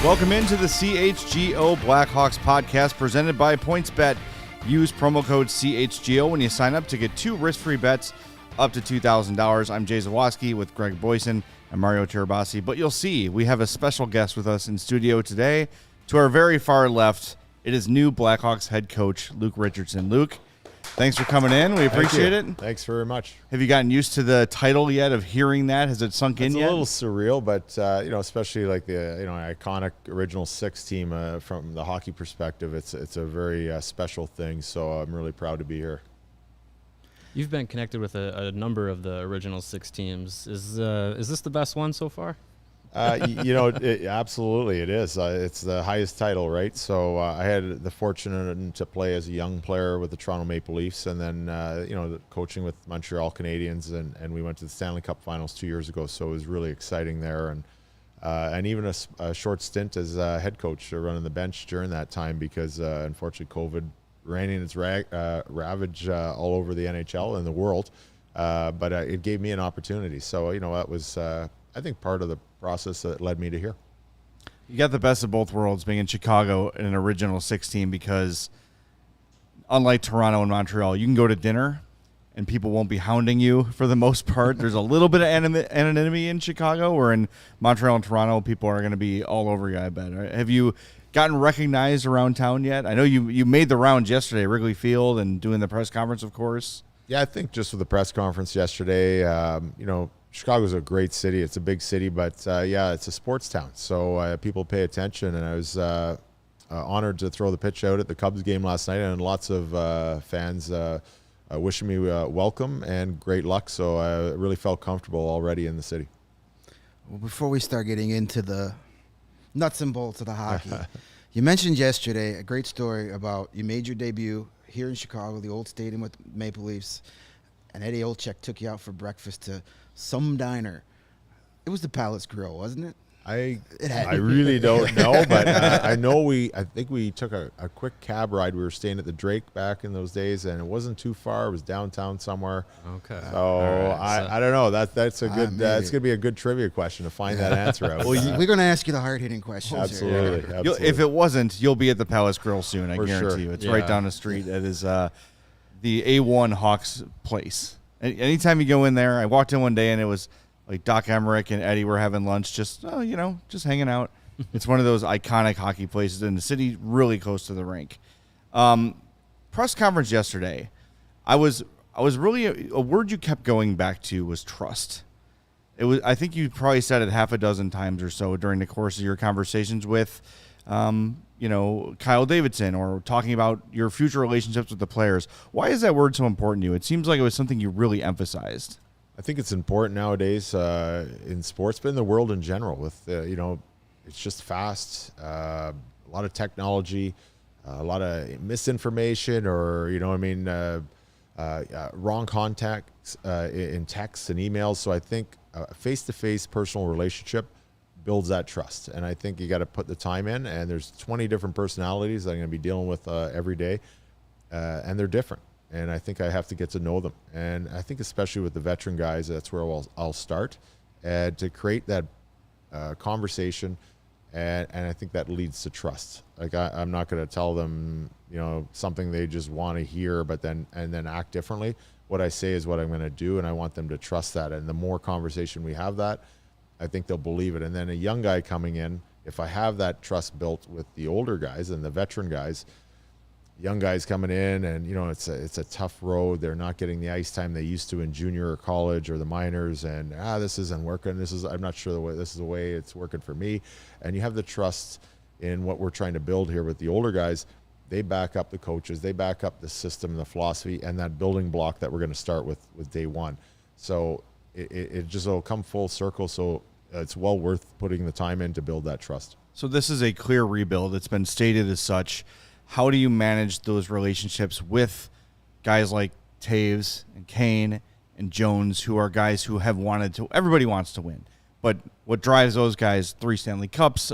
Welcome into the CHGO Blackhawks Podcast presented by PointsBet. Use promo code CHGO when you sign up to get 2 risk-free bets up to $2,000. I'm Jay Zawaski with Greg Boysen and Mario Tirabassi. But you'll see, we have a special guest with us in studio today. To our very far left, it is new Blackhawks head coach Luke Richardson. Luke, thanks for coming in. We appreciate it. Thanks very much. Have you gotten used to the title yet of hearing that? Has it sunk in yet? It's a little surreal, but especially like the iconic original 6 team from the hockey perspective, it's a very special thing. So I'm really proud to be here. You've been connected with a number of the original 6 teams. Is this the best one so far? Absolutely it is. It's the highest title, right? So I had the fortune to play as a young player with the Toronto Maple Leafs, and then coaching with Montreal Canadiens, and we went to the Stanley Cup Finals 2 years ago. So it was really exciting there, and even a short stint as head coach, running the bench during that time because unfortunately COVID ran in its ravage all over the NHL and the world, but it gave me an opportunity. So that was I think part of the process that led me to here. You got the best of both worlds being in Chicago in an original 6 team because unlike Toronto and Montreal, you can go to dinner and people won't be hounding you for the most part. There's a little bit of anonymity in Chicago, where in Montreal and Toronto, people are going to be all over you, I bet. Have you gotten recognized around town yet? I know you made the rounds yesterday at Wrigley Field and doing the press conference, of course. Yeah, I think just with the press conference yesterday, Chicago's a great city. It's a big city, but it's a sports town. So people pay attention, and I was honored to throw the pitch out at the Cubs game last night, and lots of fans wishing me welcome and great luck. So I really felt comfortable already in the city. Well, before we start getting into the nuts and bolts of the hockey, you mentioned yesterday a great story about you made your debut here in Chicago, the old stadium with Maple Leafs, and Eddie Olczyk took you out for breakfast to some diner. It was the Palace Grill, wasn't it? I really don't know, but I think we took a quick cab ride. We were staying at the Drake back in those days, and it wasn't too far. It was downtown somewhere. Okay. So I don't know. That's a good. It's gonna be a good trivia question to find that answer out. Well, we're gonna ask you the hard hitting questions. Absolutely. Here. Absolutely. If it wasn't, you'll be at the Palace Grill soon. I guarantee you. It's right down the street. It is the A1 Hawks place. Anytime you go in there, I walked in one day and it was like Doc Emmerich and Eddie were having lunch, just hanging out. It's one of those iconic hockey places in the city, really close to the rink. Press conference yesterday, I was really a word you kept going back to was trust. I think you probably said it half a dozen times or so during the course of your conversations with Kyle Davidson, or talking about your future relationships with the players. Why is that word so important to you? It seems like it was something you really emphasized. I think it's important nowadays in sports, but in the world in general. With it's just fast, a lot of technology, a lot of misinformation, or wrong contacts in texts and emails. So I think face-to-face personal relationship builds that trust, and I think you got to put the time in. And there's 20 different personalities that I'm going to be dealing with every day, and they're different. And I think I have to get to know them. And I think especially with the veteran guys, that's where I'll start, and to create that conversation. And I think that leads to trust. Like I'm not going to tell them, something they just want to hear, but then act differently. What I say is what I'm going to do, and I want them to trust that. And the more conversation we have that, I think they'll believe it. And then a young guy coming in, if I have that trust built with the older guys and the veteran guys, young guys coming in, and it's a tough road. They're not getting the ice time they used to in junior or college or the minors, and this isn't working. I'm not sure this is the way it's working for me. And you have the trust in what we're trying to build here with the older guys. They back up the coaches, they back up the system and the philosophy and that building block that we're going to start with day one. So it just will come full circle. So it's well worth putting the time in to build that trust. So this is a clear rebuild. It's been stated as such. How do you manage those relationships with guys like Taves and Kane and Jones, who are guys who have wanted to – everybody wants to win. But what drives those guys, 3 Stanley Cups,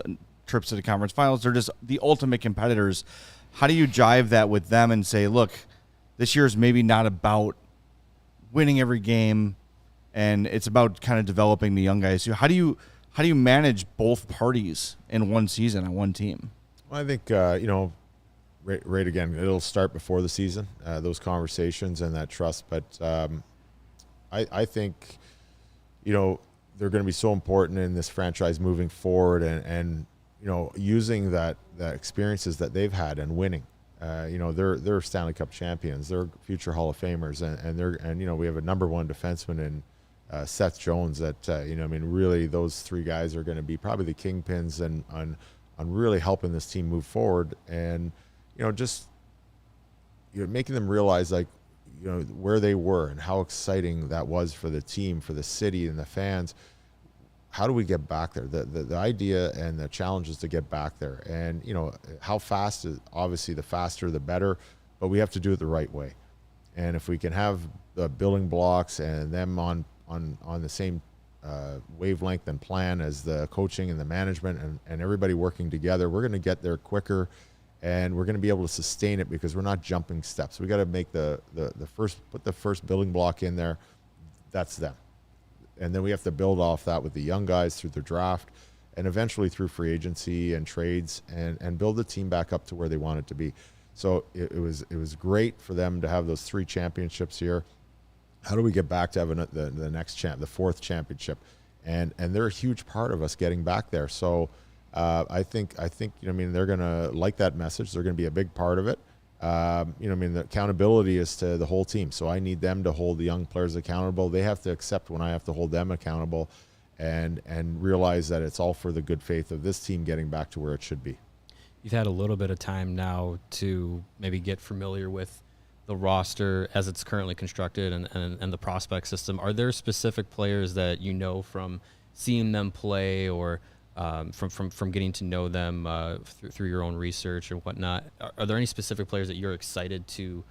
trips to the conference finals, they're just the ultimate competitors. How do you jive that with them and say, look, this year is maybe not about winning every game, and it's about kind of developing the young guys? How do you how do you manage both parties in one season on one team? Well, I think, right again, it'll start before the season, those conversations and that trust. But I think, they're going to be so important in this franchise moving forward and using the experiences that they've had and winning. They're Stanley Cup champions. They're future Hall of Famers, and we have a number one defenseman in Seth Jones. That really those three guys are going to be probably the kingpins and on really helping this team move forward, and making them realize where they were and how exciting that was for the team, for the city, and the fans. How do we get back there? The idea and the challenge is to get back there. And, how fast is obviously the faster, the better, but we have to do it the right way. And if we can have the building blocks and them on the same wavelength and plan as the coaching and the management and everybody working together, we're going to get there quicker, and we're going to be able to sustain it because we're not jumping steps. We got to make put the first building block in there. That's them. And then we have to build off that with the young guys through the draft and eventually through free agency and trades and build the team back up to where they want it to be. So it was great for them to have those 3 championships here. How do we get back to having the next the 4th championship? And they're a huge part of us getting back there. So I think they're going to like that message. They're going to be a big part of it. The accountability is to the whole team. So I need them to hold the young players accountable. They have to accept when I have to hold them accountable and realize that it's all for the good faith of this team getting back to where it should be. You've had a little bit of time now to maybe get familiar with the roster as it's currently constructed and the prospect system. Are there specific players that from seeing them play or from getting to know them through your own research or whatnot? Are there any specific players that you're excited to,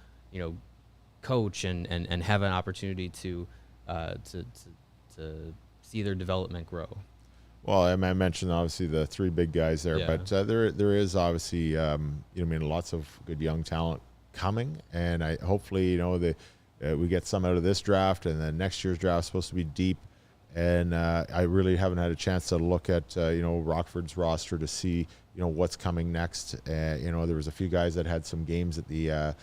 coach and have an opportunity to see their development grow? Well, I mentioned obviously the 3 big guys there, but there is obviously lots of good young talent coming, and hopefully we get some out of this draft, and then next year's draft is supposed to be deep. And I really haven't had a chance to look at Rockford's roster to see what's coming next. There was a few guys that had some games at the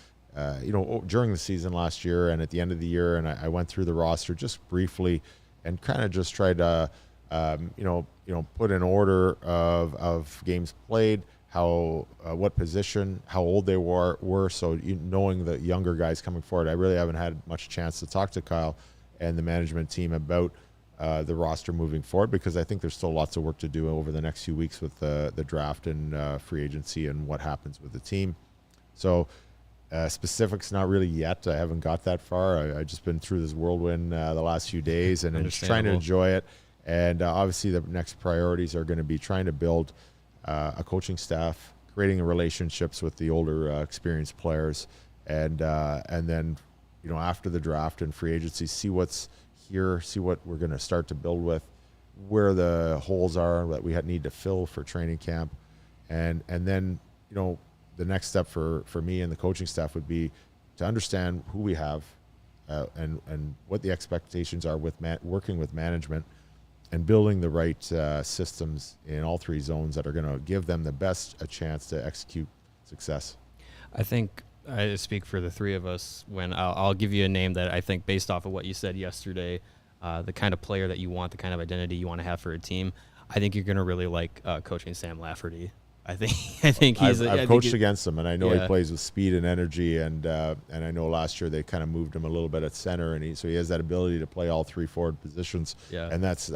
during the season last year and at the end of the year, and I went through the roster just briefly and kind of just tried to put an order of games played, how what position, how old they were. So knowing the younger guys coming forward, I really haven't had much chance to talk to Kyle and the management team about the roster moving forward, because I think there's still lots of work to do over the next few weeks with the draft and free agency and what happens with the team. So specifics, not really yet. I haven't got that far. I just been through this whirlwind the last few days and just trying to enjoy it. And obviously the next priorities are going to be trying to build a coaching staff, creating relationships with the older experienced players, and then after the draft and free agency, see what's here, see what we're going to start to build with, where the holes are that we need to fill for training camp, and then the next step for me and the coaching staff would be to understand who we have and what the expectations are with working with management and building the right systems in all 3 zones that are going to give them the best a chance to execute success. I think I speak for the 3 of us when I'll give you a name that I think, based off of what you said yesterday, the kind of player that you want, the kind of identity you want to have for a team, I think you're going to really like coaching Sam Lafferty. I think he's. I've coached against him, and I know he plays with speed and energy, and I know last year they kind of moved him a little bit at center, and so he has that ability to play all 3 forward positions. Yeah, and that's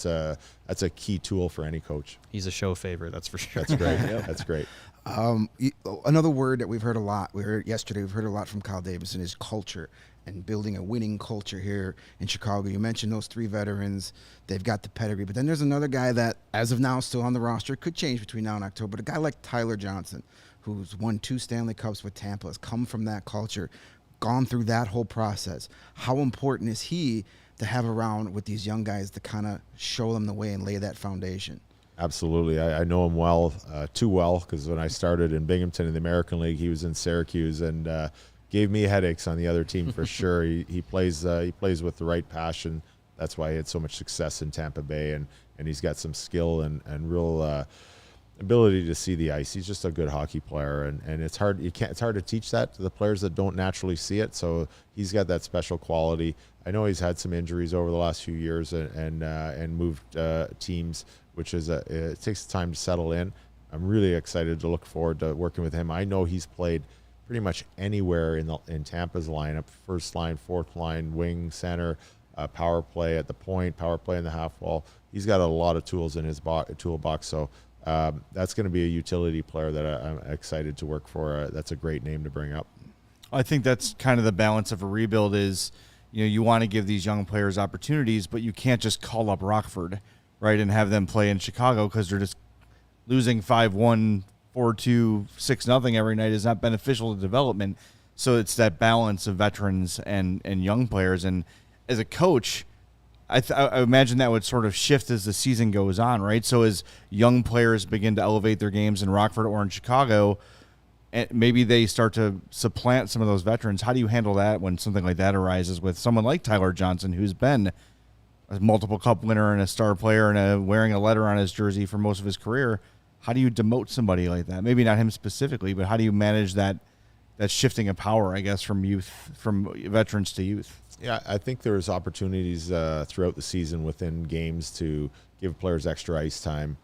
a key tool for any coach. He's a show favorite, that's for sure. That's great. That's great. Another word that we've heard a lot. We've heard a lot from Kyle Davidson is culture and building a winning culture here in Chicago. You mentioned those 3 veterans. They've got the pedigree. But then there's another guy that, as of now, is still on the roster. Could change between now and October. But a guy like Tyler Johnson, who's won 2 Stanley Cups with Tampa, has come from that culture, gone through that whole process. How important is he to have around with these young guys to kind of show them the way and lay that foundation? Absolutely. I know him well, too well, because when I started in Binghamton in the American League, he was in Syracuse and gave me headaches on the other team for sure. He plays with the right passion That's why he had so much success in Tampa Bay, and he's got some skill and real ability to see the ice. He's just a good hockey player, and it's hard. It's hard to teach that to the players that don't naturally see it. So he's got that special quality. I know he's had some injuries over the last few years and moved teams, which is it takes time to settle in. I'm really excited to look forward to working with him. I know he's played pretty much anywhere in Tampa's lineup: first line, fourth line, wing, center, power play at the point, power play in the half wall. He's got a lot of tools in his toolbox. So that's going to be a utility player that I'm excited to work for. That's a great name to bring up. I think that's kind of the balance of a rebuild is, you want to give these young players opportunities, but you can't just call up Rockford, right, and have them play in Chicago because they're just losing 5-1, 4-2, 6-0 every night is not beneficial to development. So it's that balance of veterans and young players. And as a coach, I imagine that would sort of shift as the season goes on, right? So as young players begin to elevate their games in Rockford or in Chicago, and maybe they start to supplant some of those veterans. How do you handle that when something like that arises with someone like Tyler Johnson, who's been a multiple cup winner and a star player and wearing a letter on his jersey for most of his career? How do you demote somebody like that? Maybe not him specifically, but how do you manage that shifting of power, I guess, from veterans to youth? Yeah, I think there's opportunities throughout the season within games to give players extra ice time,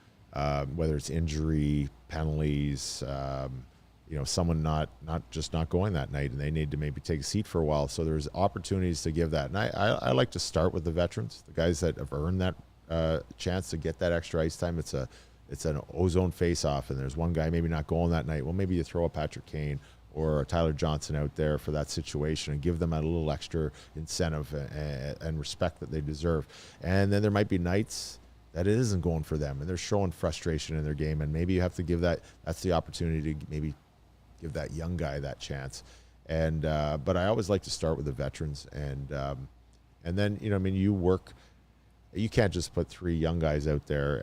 whether it's injury, penalties, someone not going that night and they need to maybe take a seat for a while. So there's opportunities to give that. And I like to start with the veterans, the guys that have earned that chance to get that extra ice time. It's an ozone face-off, and there's one guy maybe not going that night. Well, maybe you throw a Patrick Kane or a Tyler Johnson out there for that situation and give them a little extra incentive and respect that they deserve. And then there might be nights that it isn't going for them and they're showing frustration in their game, and maybe you have to give that's the opportunity to maybe give that young guy that chance. And but I always like to start with the veterans, and then you can't just put 3 young guys out there,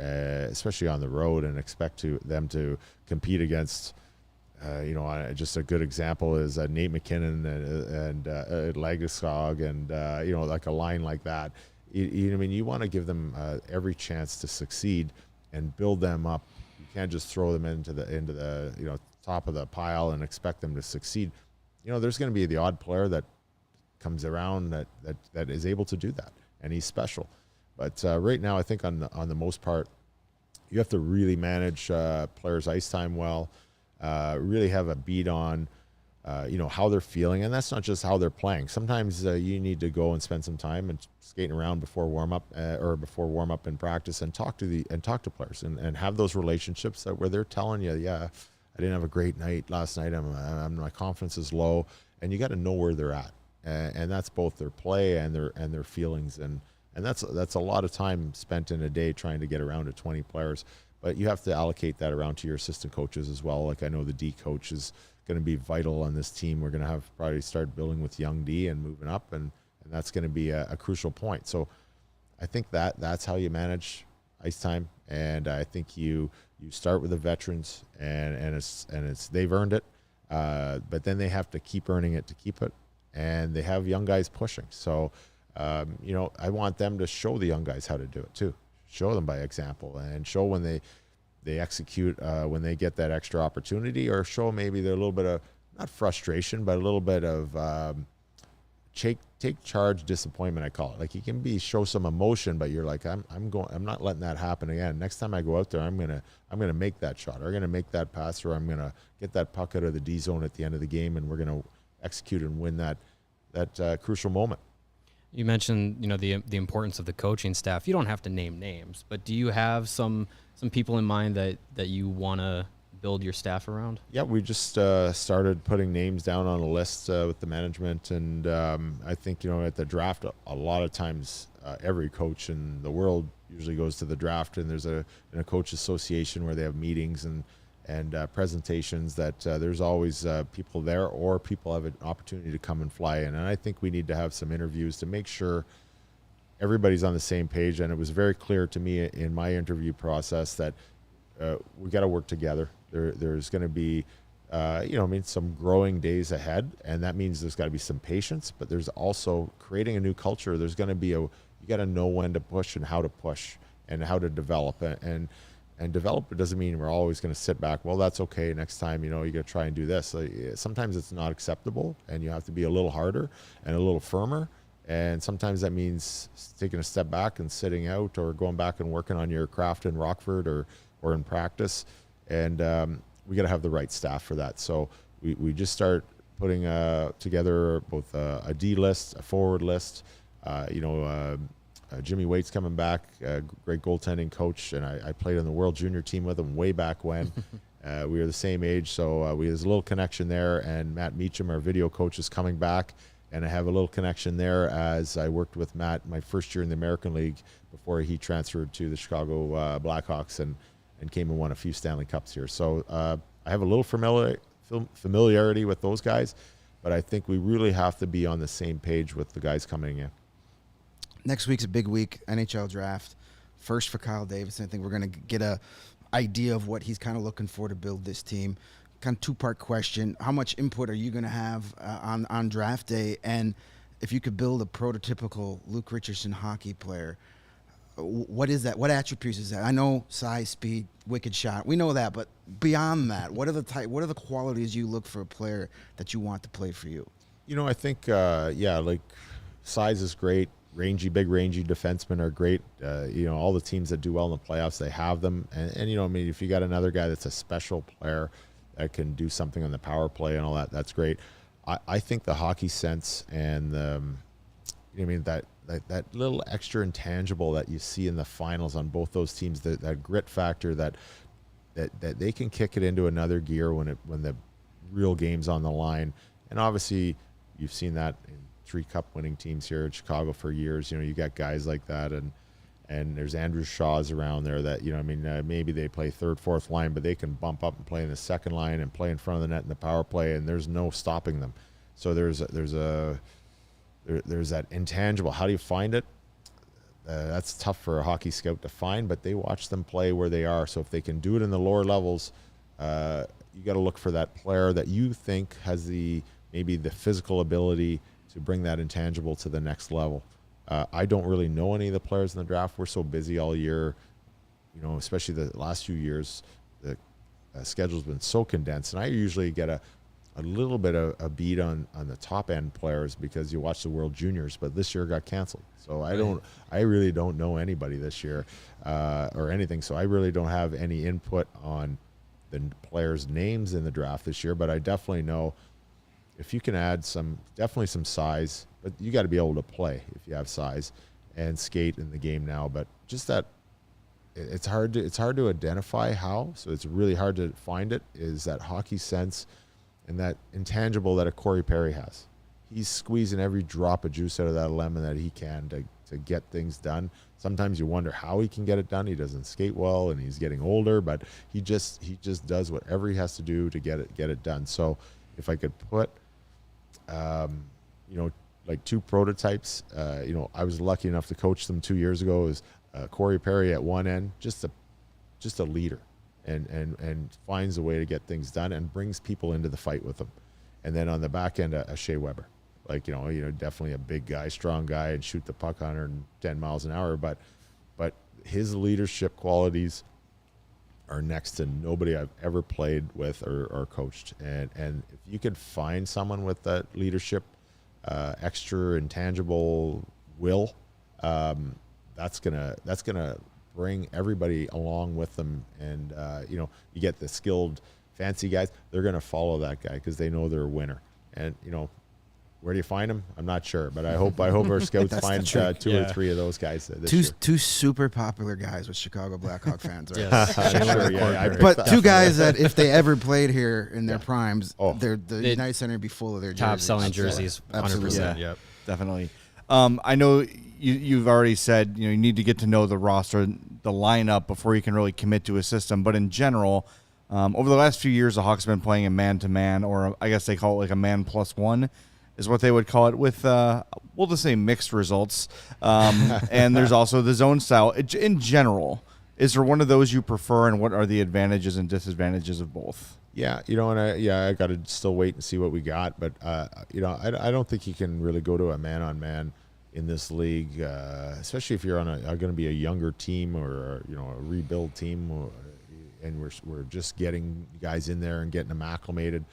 especially on the road, and expect them to compete against. Just a good example is Nate McKinnon and Lageskog and like a line like that. You want to give them every chance to succeed and build them up. You can't just throw them into the top of the pile and expect them to succeed. There's going to be the odd player that comes around that is able to do that, and he's special. But right now, I think on the most part, you have to really manage players' ice time well. Really have a beat on, how they're feeling, and that's not just how they're playing. Sometimes you need to go and spend some time and skating around before warm up in practice, and talk to players and have those relationships where they're telling you, yeah, I didn't have a great night last night. My confidence is low, and you got to know where they're at, and that's both their play and their feelings, and that's a lot of time spent in a day trying to get around to 20 players. But you have to allocate that around to your assistant coaches as well. Like I know the D coach is going to be vital on this team. We're going to have probably start building with young D and moving up, and that's going to be a crucial point. So I think that's how you manage ice time, and I think you start with the veterans, and it's they've earned it, but then they have to keep earning it to keep it, and they have young guys pushing. So I want them to show the young guys how to do it too. Show them by example, and show when they execute when they get that extra opportunity, or show maybe they're a little bit of not frustration, but a little bit of take charge disappointment. I call it. Like you can show some emotion, but you're like I'm not letting that happen again. Next time I go out there, I'm gonna make that shot, or I'm gonna make that pass, or I'm gonna get that puck out of the D zone at the end of the game, and we're gonna execute and win that crucial moment. You mentioned, the importance of the coaching staff. You don't have to name names, but do you have some people in mind that you want to build your staff around? Yeah, we just started putting names down on a list with the management, and I think at the draft, a lot of times every coach in the world usually goes to the draft, and there's a coach association where they have meetings and presentations that there's always people there, or people have an opportunity to come and fly in. And I think we need to have some interviews to make sure everybody's on the same page. And it was very clear to me in my interview process that we got to work together. There's going to be, some growing days ahead, and that means there's got to be some patience. But there's also creating a new culture. There's going to be you got to know when to push and how to develop. And develop, it doesn't mean we're always going to sit back. Well, that's okay. Next time, you got to try and do this. Sometimes it's not acceptable, and you have to be a little harder and a little firmer. And sometimes that means taking a step back and sitting out, or going back and working on your craft in Rockford or in practice. And we got to have the right staff for that. So we just start putting together both a D list, a forward list. Jimmy Waite's coming back, great goaltending coach, and I played on the World Junior team with him way back when. We were the same age, so there's a little connection there. And Matt Meacham, our video coach, is coming back, and I have a little connection there as I worked with Matt my first year in the American League before he transferred to the Chicago Blackhawks and came and won a few Stanley Cups here. So I have a little familiarity with those guys, but I think we really have to be on the same page with the guys coming in. Next week's a big week, NHL draft. First for Kyle Davidson. I think we're going to get a idea of what he's kind of looking for to build this team. Kind of two-part question. How much input are you going to have on draft day? And if you could build a prototypical Luke Richardson hockey player, what is that? What attributes is that? I know size, speed, wicked shot. We know that, but beyond that, what are the qualities you look for a player that you want to play for you? I think, like size is great. Big rangy defensemen are great. All the teams that do well in the playoffs, they have them. And if you got another guy that's a special player that can do something on the power play and all that, that's great. I think the hockey sense and that little extra intangible that you see in the finals on both those teams, that grit factor, that they can kick it into another gear when the real game's on the line. And obviously, you've seen that in 3 cup winning teams here in Chicago for years. You got guys like that, and there's Andrew Shaw's around there that maybe they play third, fourth line, but they can bump up and play in the second line and play in front of the net in the power play, and there's no stopping them. So there's that intangible. How do you find it? That's tough for a hockey scout to find, but they watch them play where they are. So if they can do it in the lower levels, you got to look for that player that you think has maybe the physical ability to bring that intangible to the next level. I don't really know any of the players in the draft. We're so busy all year, especially the last few years. The schedule's been so condensed, and I usually get a little bit of a beat on the top end players because you watch the World Juniors, but this year got canceled. So I really don't know anybody this year or anything. So I really don't have any input on the players' names in the draft this year, but I definitely know if you can add definitely some size, but you got to be able to play if you have size and skate in the game now. But just that, it's hard to identify how. So it's really hard to find it. Is that hockey sense and that intangible that a Corey Perry has. He's squeezing every drop of juice out of that lemon that he can to get things done. Sometimes you wonder how he can get it done. He doesn't skate well, and he's getting older, but he just does whatever he has to do to get it done. So if I could put like 2 prototypes. I was lucky enough to coach them 2 years ago. It was Corey Perry at one end, just a leader, and finds a way to get things done and brings people into the fight with him. And then on the back end, a Shea Weber, definitely a big guy, strong guy, and shoot the puck 110 miles an hour. But his leadership qualities are next to nobody I've ever played with or coached. And if you could find someone with that leadership, extra intangible will, that's gonna bring everybody along with them. And you get the skilled, fancy guys. They're gonna follow that guy because they know they're a winner. And where do you find them? I'm not sure, but I hope our scouts find 2 or 3 of those guys this year. Two super popular guys with Chicago Blackhawk fans, right? Yes. Sure, yeah, but 2 guys that if they ever played here in their primes, the They'd United Center would be full of their jerseys. Top selling jerseys, 100%. Absolutely. Yep. Definitely. I know you've already said you need to get to know the roster, the lineup before you can really commit to a system. But in general, over the last few years, the Hawks have been playing a man-to-man, or I guess they call it like a man+1. Is what they would call it, with, we'll just say mixed results. And there's also the zone style. In general, is there one of those you prefer, and what are the advantages and disadvantages of both? Yeah, I got to still wait and see what we got. But, I don't think you can really go to a man-on-man in this league, especially if you're on going to be a younger team or a rebuild team, and we're just getting guys in there and getting them acclimated.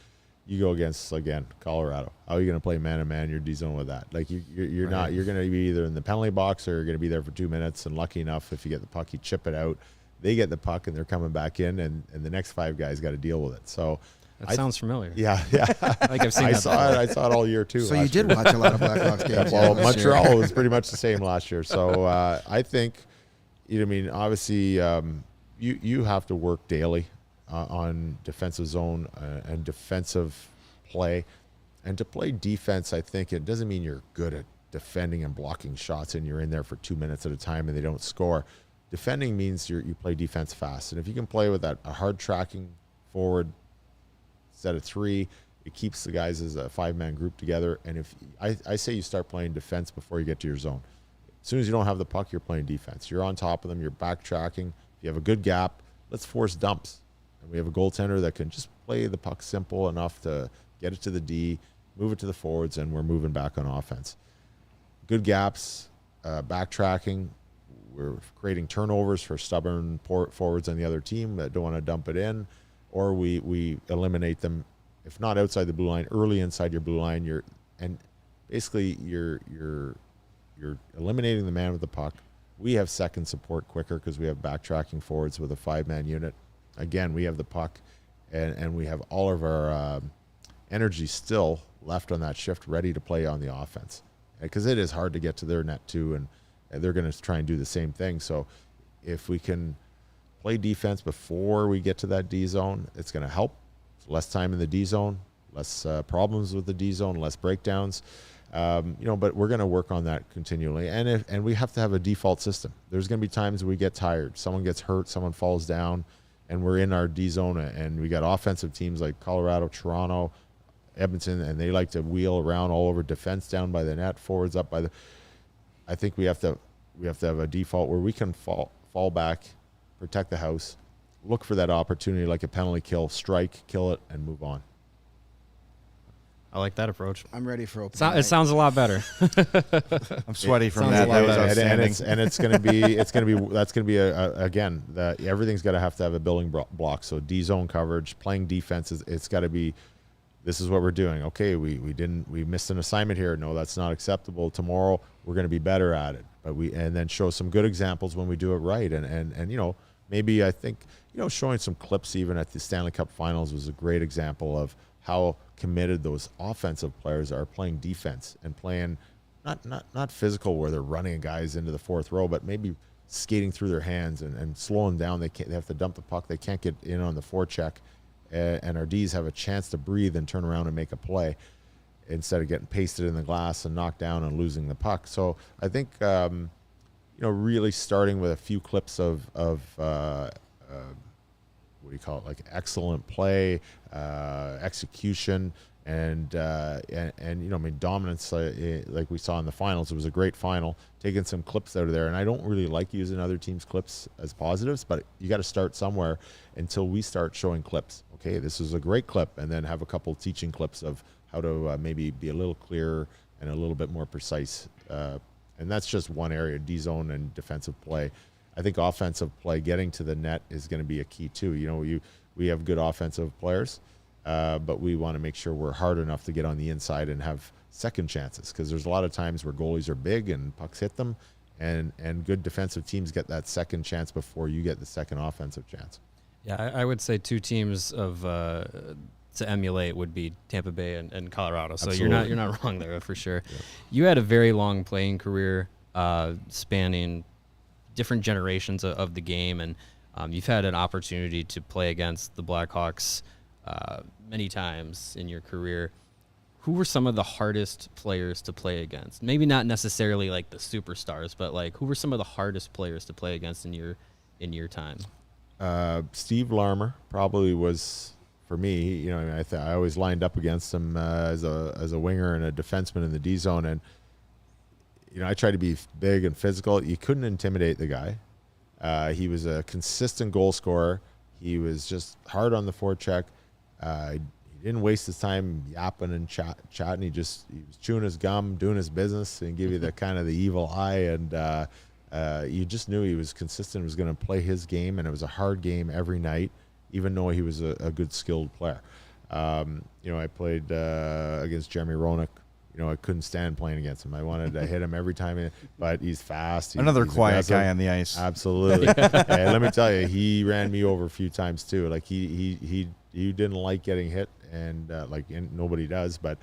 You go against, again, Colorado. How are you going to play man-to-man your D-zone with that? Like, you're not. You're going to be either in the penalty box or you're going to be there for 2 minutes, and lucky enough, if you get the puck, you chip it out. They get the puck, and they're coming back in, and the next 5 guys got to deal with it. So that sounds familiar. Yeah. Like I've seen I saw it all year, too. So you did watch a lot of Blackhawks games. Well, Montreal was pretty much the same last year. So I think, obviously, you have to work daily on defensive zone and defensive play. And to play defense, I think it doesn't mean you're good at defending and blocking shots and you're in there for 2 minutes at a time and they don't score. Defending means you play defense fast. And if you can play with a hard tracking forward set of 3, it keeps the guys as a 5-man group together. And if I say you start playing defense before you get to your zone. As soon as you don't have the puck, you're playing defense. You're on top of them. You're backtracking. If you have a good gap, let's force dumps. And we have a goaltender that can just play the puck simple enough to get it to the D, move it to the forwards, and we're moving back on offense. Good gaps, backtracking. We're creating turnovers for stubborn forwards on the other team that don't want to dump it in, or we eliminate them, if not outside the blue line, early inside your blue line. You're eliminating the man with the puck. We have second support quicker because we have backtracking forwards with a 5-man unit. Again, we have the puck, and we have all of our energy still left on that shift, ready to play on the offense. Because it is hard to get to their net too, and they're going to try and do the same thing. So if we can play defense before we get to that D zone, it's going to help. Less time in the D zone, less problems with the D zone, less breakdowns. But we're going to work on that continually. And we have to have a default system. There's going to be times we get tired. Someone gets hurt, someone falls down, and we're in our D zone, and we got offensive teams like Colorado, Toronto, Edmonton, and they like to wheel around all over, defense down by the net, forwards up by the. I think we have to have a default where we can fall back, protect the house, look for that opportunity like a penalty kill, strike, kill it, and move on. I like that approach. I'm ready for open. It sounds a lot better. I'm sweaty from that. That was outstanding. And it's going to be again, everything's got to have a building block. So D zone coverage, playing defense it's got to be. This is what we're doing. Okay, we missed an assignment here. No, that's not acceptable. Tomorrow we're going to be better at it. And then show some good examples when we do it right. And maybe I think showing some clips even at the Stanley Cup Finals was a great example of how committed those offensive players are playing defense and playing not physical where they're running guys into the fourth row, but maybe skating through their hands and slowing down. They have to dump the puck. They can't get in on the forecheck. And our Ds have a chance to breathe and turn around and make a play instead of getting pasted in the glass and knocked down and losing the puck. So I think, really starting with a few clips of what do you call it, like excellent play, execution, and dominance, like we saw in the finals. It was a great final, taking some clips out of there. And I don't really like using other teams' clips as positives, but you got to start somewhere until we start showing clips. Okay, this is a great clip, and then have a couple teaching clips of how to maybe be a little clearer and a little bit more precise. And that's just one area, D zone and defensive play. I think offensive play, getting to the net, is going to be a key too. We have good offensive players, but we want to make sure we're hard enough to get on the inside and have second chances, because there's a lot of times where goalies are big and pucks hit them, and good defensive teams get that second chance before you get the second offensive chance. Yeah, I would say two teams to emulate would be Tampa Bay and Colorado. So Absolutely. you're not wrong there for sure. Yeah. You had a very long playing career, spanning different generations of the game, and you've had an opportunity to play against the Blackhawks many times in your career. Who were some of the hardest players to play against? Maybe not necessarily like the superstars, but like who were some of the hardest players to play against in your time? Steve Larmer probably was, for me. I always lined up against him as a winger and a defenseman in the D zone, and I tried to be big and physical. You couldn't intimidate the guy. He was a consistent goal scorer. He was just hard on the forecheck. He didn't waste his time yapping and chatting. He was chewing his gum, doing his business, and give you the kind of the evil eye. And you just knew he was consistent, was going to play his game, and it was a hard game every night, even though he was a good, skilled player. I played against Jeremy Roenick. I couldn't stand playing against him. I wanted to hit him every time, but he's fast. He's quiet aggressive. guy on the ice. Absolutely. And let me tell you, he ran me over a few times too. Like he didn't like getting hit, and nobody does, but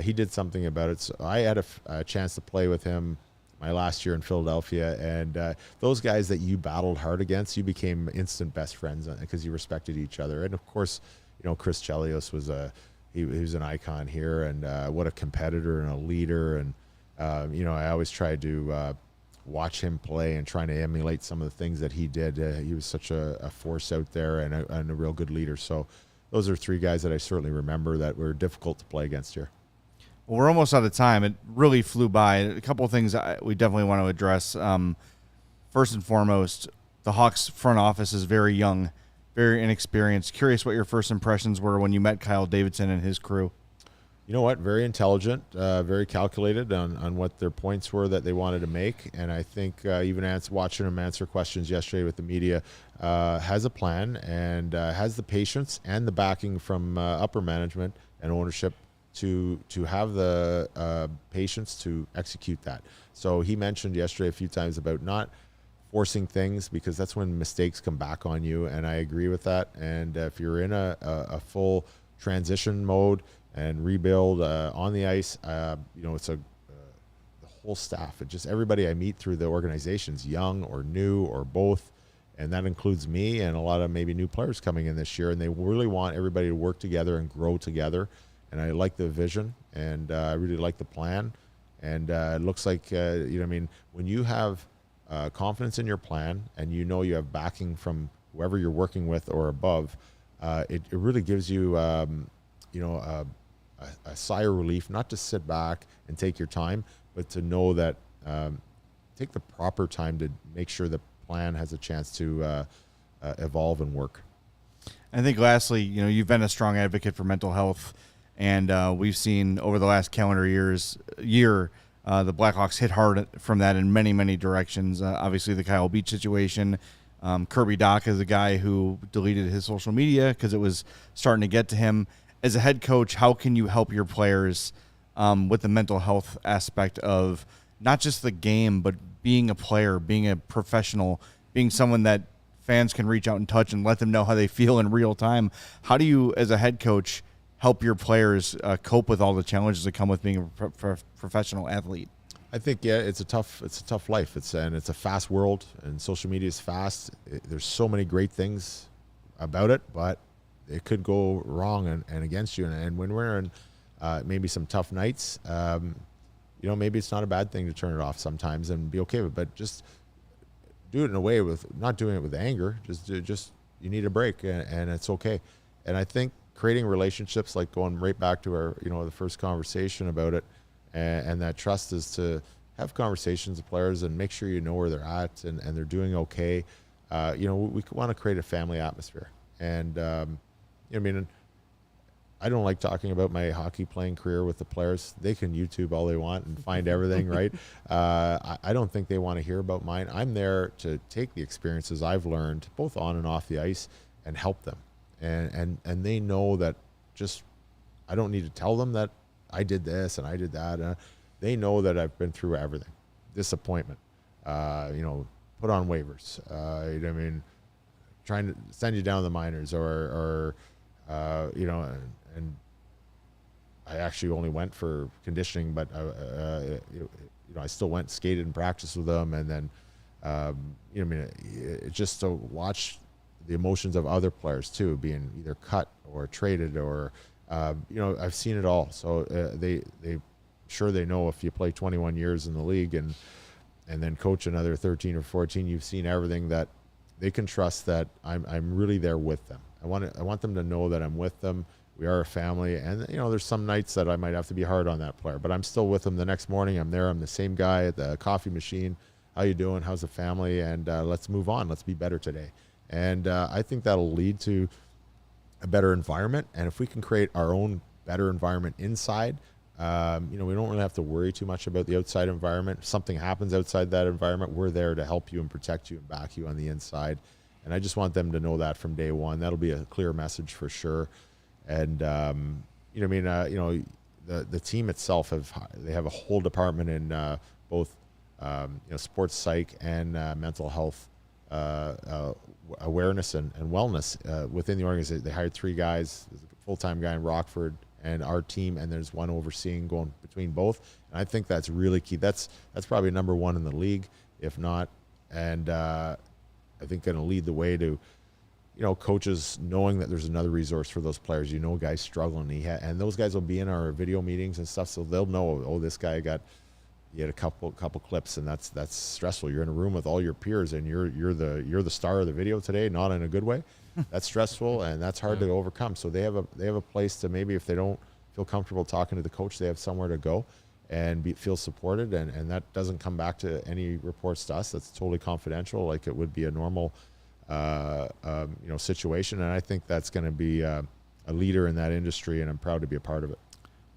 he did something about it. So I had a chance to play with him my last year in Philadelphia, and those guys that you battled hard against, you became instant best friends because you respected each other. And of course, Chris Chelios was he was an icon here, and what a competitor and a leader. And I always tried to watch him play and trying to emulate some of the things that he did. He was such a force out there and a real good leader. So those are three guys that I certainly remember that were difficult to play against here. Well, we're almost out of time. It really flew by. A couple of things we definitely want to address. First and foremost, the Hawks front office is very young, very inexperienced. Curious what your first impressions were when you met Kyle Davidson and his crew. You know what? Very intelligent, very calculated on what their points were that they wanted to make. And I think even watching him answer questions yesterday with the media, has a plan and has the patience and the backing from upper management and ownership to have the patience to execute that. So he mentioned yesterday a few times about not forcing things, because that's when mistakes come back on you, and I agree with that. And if you're in a full transition mode and rebuild on the ice, it's the whole staff. It just everybody I meet through the organization's young or new or both, and that includes me and a lot of maybe new players coming in this year, and they really want everybody to work together and grow together. And I like the vision, and I really like the plan. And it looks like, when you have confidence in your plan and you have backing from whoever you're working with or above, it really gives you, a sigh of relief, not to sit back and take your time, but to know that take the proper time to make sure the plan has a chance to evolve and work. I think lastly, you've been a strong advocate for mental health. And we've seen over the last calendar year, the Blackhawks hit hard from that in many, many directions. Obviously, the Kyle Beach situation. Kirby Dach is a guy who deleted his social media because it was starting to get to him. As a head coach, how can you help your players with the mental health aspect of not just the game, but being a player, being a professional, being someone that fans can reach out and touch and let them know how they feel in real time? How do you, as a head coach, help your players cope with all the challenges that come with being a professional athlete? I think it's a tough life. It's a fast world, and social media is fast. There's so many great things about it, but it could go wrong and against you. And when we're in maybe some tough nights, maybe it's not a bad thing to turn it off sometimes and be okay with it. But just do it in a way with not doing it with anger. Just you need a break, and it's okay. And I think creating relationships, like going right back to our, the first conversation about it, and that trust is to have conversations with players and make sure you know where they're at and they're doing okay. We want to create a family atmosphere. And, I don't like talking about my hockey playing career with the players. They can YouTube all they want and find everything, right? I don't think they want to hear about mine. I'm there to take the experiences I've learned, both on and off the ice, and help them. And they know that I don't need to tell them that I did this and I did that. They know that I've been through everything. Disappointment, put on waivers, trying to send you down the minors or and I actually only went for conditioning, but I still went skated and practiced with them. And then, it's just to watch the emotions of other players too, being either cut or traded or, I've seen it all. So they know if you play 21 years in the league and then coach another 13 or 14, you've seen everything, that they can trust that I'm really there with them. I want them to know that I'm with them. We are a family, and there's some nights that I might have to be hard on that player, but I'm still with them the next morning. I'm there. I'm the same guy at the coffee machine. How you doing? How's the family? And let's move on. Let's be better today. And I think that'll lead to a better environment. And if we can create our own better environment inside, we don't really have to worry too much about the outside environment. If something happens outside that environment, we're there to help you and protect you and back you on the inside. And I just want them to know that from day one. That'll be a clear message for sure. And, the team itself they have a whole department in both, sports psych and mental health awareness and wellness within the organization. They hired 3 guys, there's a full-time guy in Rockford and our team, and there's one overseeing going between both. And I think that's really key. That's probably number 1 in the league, if not. And I think going to lead the way to, coaches knowing that there's another resource for those players. Guys struggling, and those guys will be in our video meetings and stuff, so they'll know, this guy he had a couple clips, and that's stressful. You're in a room with all your peers, and you're the star of the video today, not in a good way. That's stressful, and that's hard to overcome. So they have a place to, maybe if they don't feel comfortable talking to the coach, they have somewhere to go and feel supported, and that doesn't come back to any reports to us. That's totally confidential, like it would be a normal situation. And I think that's going to be a leader in that industry, and I'm proud to be a part of it.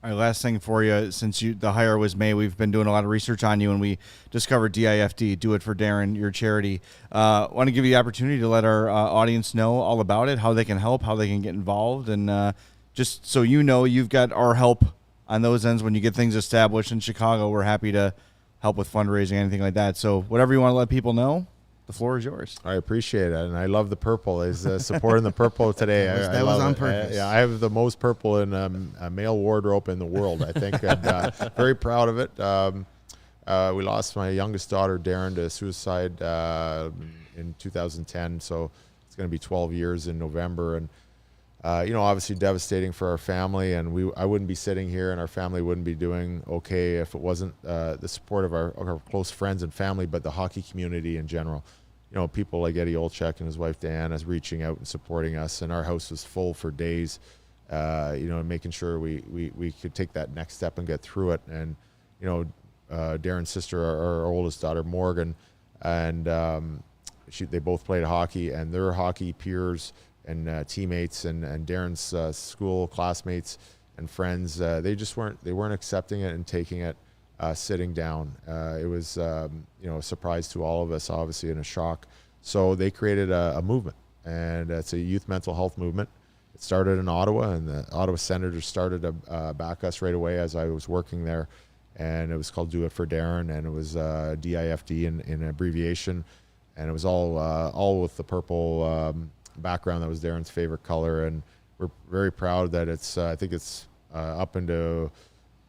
All right, last thing for you. Since the hire was made, we've been doing a lot of research on you, and we discovered DIFD, Do It for Darren, your charity. Want to give you the opportunity to let our audience know all about it, how they can help, how they can get involved, and just so you've got our help on those ends when you get things established in Chicago. We're happy to help with fundraising, anything like that. So whatever you want to let people know, the floor is yours. I appreciate it, and I love the purple. Is supporting the purple today. That was on purpose. I have the most purple in a male wardrobe in the world, I think. And, very proud of it. We lost my youngest daughter, Darren, to suicide in 2010, so it's going to be 12 years in November. And obviously devastating for our family, and I wouldn't be sitting here, and our family wouldn't be doing okay if it wasn't the support of our close friends and family, but the hockey community in general. People like Eddie Olczyk and his wife Diana is reaching out and supporting us, and our house was full for days, making sure we could take that next step and get through it. And Darren's sister, our oldest daughter Morgan, and they both played hockey, and their hockey peers and teammates and Darren's school classmates and friends, they weren't accepting it and taking it, sitting down. It was a surprise to all of us, obviously, and a shock. So they created a movement, and it's a youth mental health movement. It started in Ottawa, and the Ottawa Senators started to back us right away as I was working there, and it was called Do It for Darren, and it was DIFD in abbreviation, and it was all with the purple background. That was Darren's favorite color, and we're very proud that it's I think it's up into,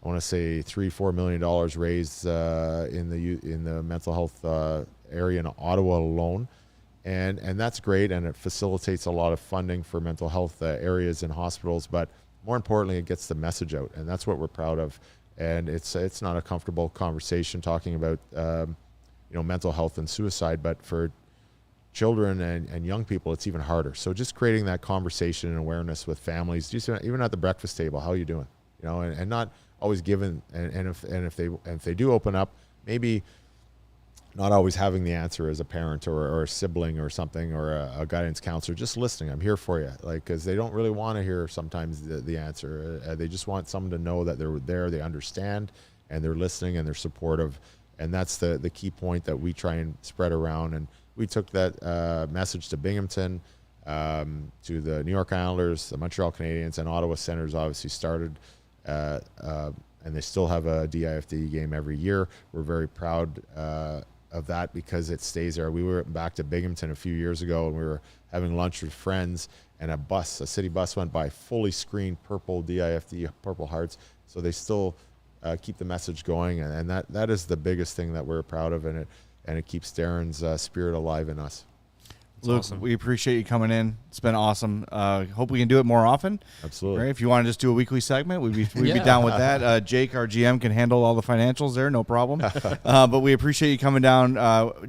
I want to say $3-4 million raised in the mental health area in Ottawa alone, and that's great, and it facilitates a lot of funding for mental health areas in hospitals. But more importantly, it gets the message out, and that's what we're proud of. And it's not a comfortable conversation talking about mental health and suicide, but for children and young people, it's even harder. So just creating that conversation and awareness with families, just even at the breakfast table, how are you doing? And not always given, and if they do open up, maybe not always having the answer as a parent or a sibling or something, or a guidance counselor, just listening. I'm here for you, because they don't really want to hear sometimes the answer. They just want someone to know that they're there, they understand, and they're listening, and they're supportive. And that's the key point that we try and spread around. And we took that message to Binghamton, to the New York Islanders, the Montreal Canadiens, and Ottawa Senators obviously started, and they still have a DIFD game every year. We're very proud of that because it stays there. We were back to Binghamton a few years ago, and we were having lunch with friends, and a city bus went by, fully screened purple DIFD, purple hearts. So they still keep the message going, and that is the biggest thing that we're proud of, and it keeps Darren's spirit alive in us. Luke, awesome. We appreciate you coming in. It's been awesome. Hope we can do it more often. Absolutely. Right? If you want to just do a weekly segment, we'd be down with that. Jake, our GM, can handle all the financials there, no problem. But we appreciate you coming down,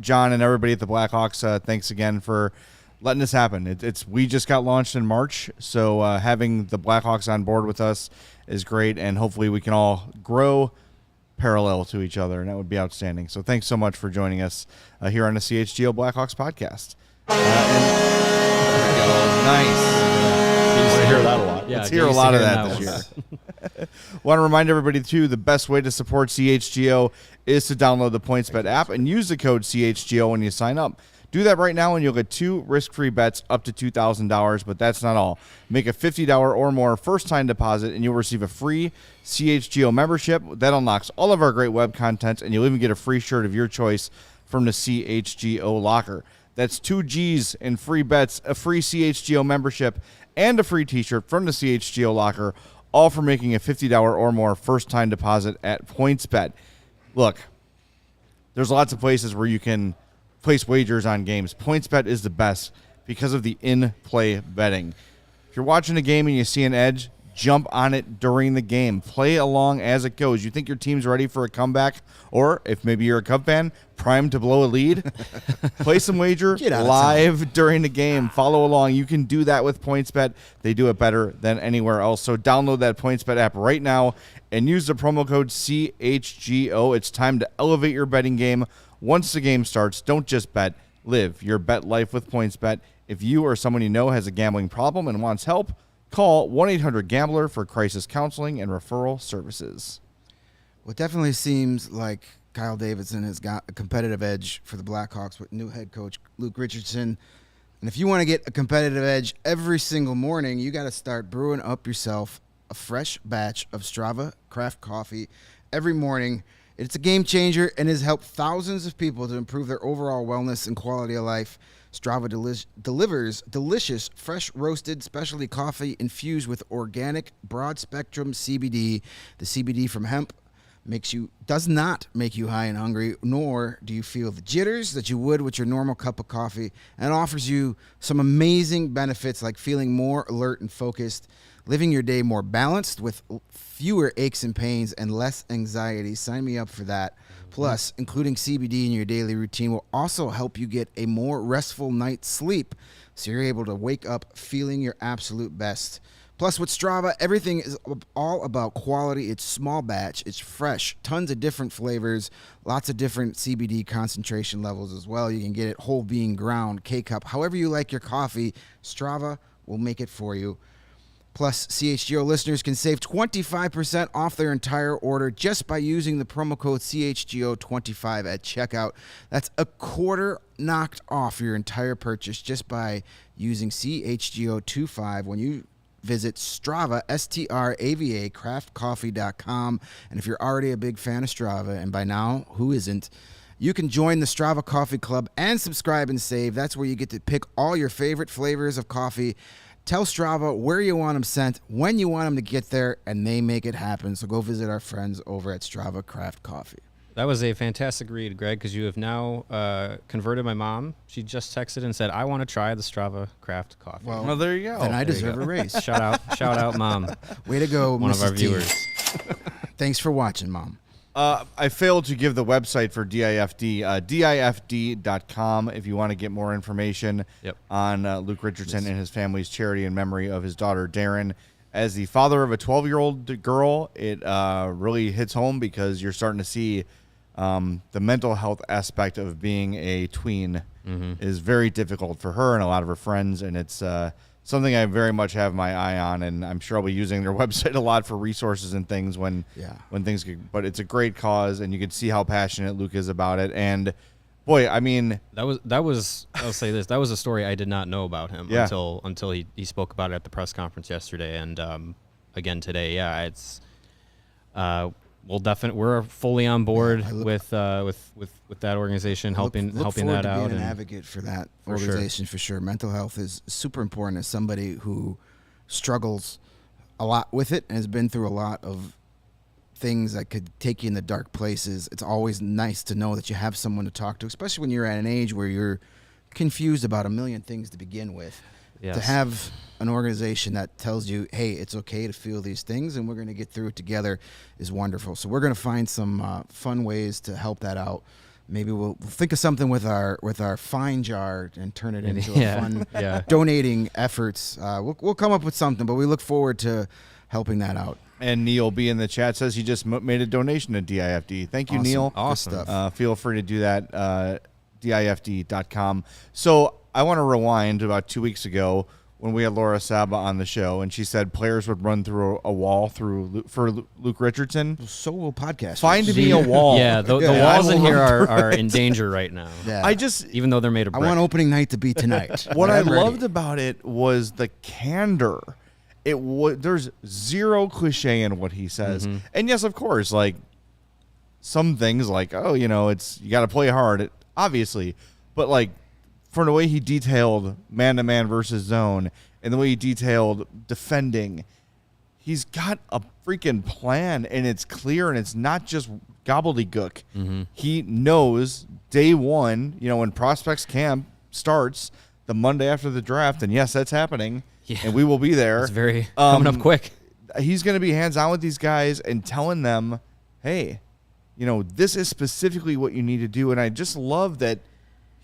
John, and everybody at the Blackhawks. Thanks again for letting this happen. We just got launched in March, so having the Blackhawks on board with us is great, and hopefully we can all grow parallel to each other, and that would be outstanding. So thanks so much for joining us here on the CHGO Blackhawks podcast. There we go. Nice. want to hear that a lot. Yeah, let's get hear a used to lot of hearing that this one. year. Want to remind everybody, too, the best way to support CHGO is to download the PointsBet app and use the code CHGO when you sign up. Do that right now and you'll get 2 risk-free bets up to $2,000, but that's not all. Make a $50 or more first-time deposit and you'll receive a free CHGO membership. That unlocks all of our great web content, and you'll even get a free shirt of your choice from the CHGO locker. That's 2 G's in free bets, a free CHGO membership, and a free t-shirt from the CHGO locker, all for making a $50 or more first-time deposit at PointsBet. Look, there's lots of places where you can place wagers on games. PointsBet is the best because of the in-play betting. If you're watching a game and you see an edge, jump on it during the game. Play along as it goes. You think your team's ready for a comeback? Or if maybe you're a Cub fan, primed to blow a lead? Play some wager live during the game. Follow along. You can do that with PointsBet. They do it better than anywhere else. So download that PointsBet app right now and use the promo code CHGO. It's time to elevate your betting game. Once the game starts, don't just bet. Live your bet life with PointsBet. If you or someone you know has a gambling problem and wants help, call 1-800-GAMBLER for crisis counseling and referral services. Well, it definitely seems like Kyle Davidson has got a competitive edge for the Blackhawks with new head coach Luke Richardson. And if you want to get a competitive edge every single morning, you got to start brewing up yourself a fresh batch of Strava craft coffee every morning. It's a game changer and has helped thousands of people to improve their overall wellness and quality of life. Strava delivers delicious, fresh roasted specialty coffee infused with organic broad-spectrum CBD. The CBD from hemp does not make you high and hungry, nor do you feel the jitters that you would with your normal cup of coffee, and offers you some amazing benefits like feeling more alert and focused, living your day more balanced with fewer aches and pains and less anxiety. Sign me up for that. Plus, including CBD in your daily routine will also help you get a more restful night's sleep, so you're able to wake up feeling your absolute best. Plus, with Strava, everything is all about quality. It's small batch, it's fresh, tons of different flavors, lots of different CBD concentration levels as well. You can get it whole bean, ground, K-cup, however you like your coffee. Strava will make it for you. Plus, CHGO listeners can save 25% off their entire order just by using the promo code CHGO25 at checkout. That's a quarter knocked off your entire purchase just by using CHGO25 when you visit Strava, S-T-R-A-V-A, craftcoffee.com. And if you're already a big fan of Strava, and by now, who isn't, you can join the Strava Coffee Club and subscribe and save. That's where you get to pick all your favorite flavors of coffee. Tell Strava where you want them sent, when you want them to get there, and they make it happen. So go visit our friends over at Strava Craft Coffee. That was a fantastic read, Greg, because you have now converted my mom. She just texted and said, I want to try the Strava Craft Coffee. Well, there you go. Then I deserve a raise. Shout out, Mom. Way to go, One Mrs. of our T. viewers. Thanks for watching, Mom. I failed to give the website for DIFD, DIFD.com, if you want to get more information on Luke Richardson and his family's charity in memory of his daughter, Darren. As the father of a 12-year-old girl, it really hits home because you're starting to see the mental health aspect of being a tween is very difficult for her and a lot of her friends, and it's something I very much have my eye on, and I'm sure I'll be using their website a lot for resources and things when things get, but it's a great cause, and you can see how passionate Luke is about it. And boy, I mean, that was I'll say this, that was a story I did not know about him until he spoke about it at the press conference yesterday and again today. Yeah, it's we're fully on board with that organization, helping that out. Being an advocate for that organization for sure. Mental health is super important. As somebody who struggles a lot with it and has been through a lot of things that could take you in the dark places, it's always nice to know that you have someone to talk to, especially when you're at an age where you're confused about a million things to begin with. Yes. To have an organization that tells you, hey, it's okay to feel these things and we're going to get through it together is wonderful. So we're going to find some fun ways to help that out. Maybe we'll think of something with our fine jar and turn it into a fun donating efforts. We'll come up with something, but we look forward to helping that out. And Neil B in the chat says he just made a donation to DIFD. Thank you, Neil. Awesome. Feel free to do that, DIFD.com. So I want to rewind about 2 weeks ago when we had Laura Saba on the show, and she said players would run through a wall for Luke Richardson. So will podcasters. Find me a wall. Yeah, the walls in here are in danger right now. Yeah. Even though they're made of brick. I want opening night to be tonight. What I loved about it was the candor. There's zero cliche in what he says. And yes, of course, like some things like, oh, you got to play hard, obviously. But like from the way he detailed man-to-man versus zone and the way he detailed defending, he's got a freaking plan, and it's clear, and it's not just gobbledygook. He knows day one, when prospects camp starts the Monday after the draft, and yes, that's happening, and we will be there. It's very coming up quick. He's going to be hands-on with these guys and telling them, hey, this is specifically what you need to do, and I just love that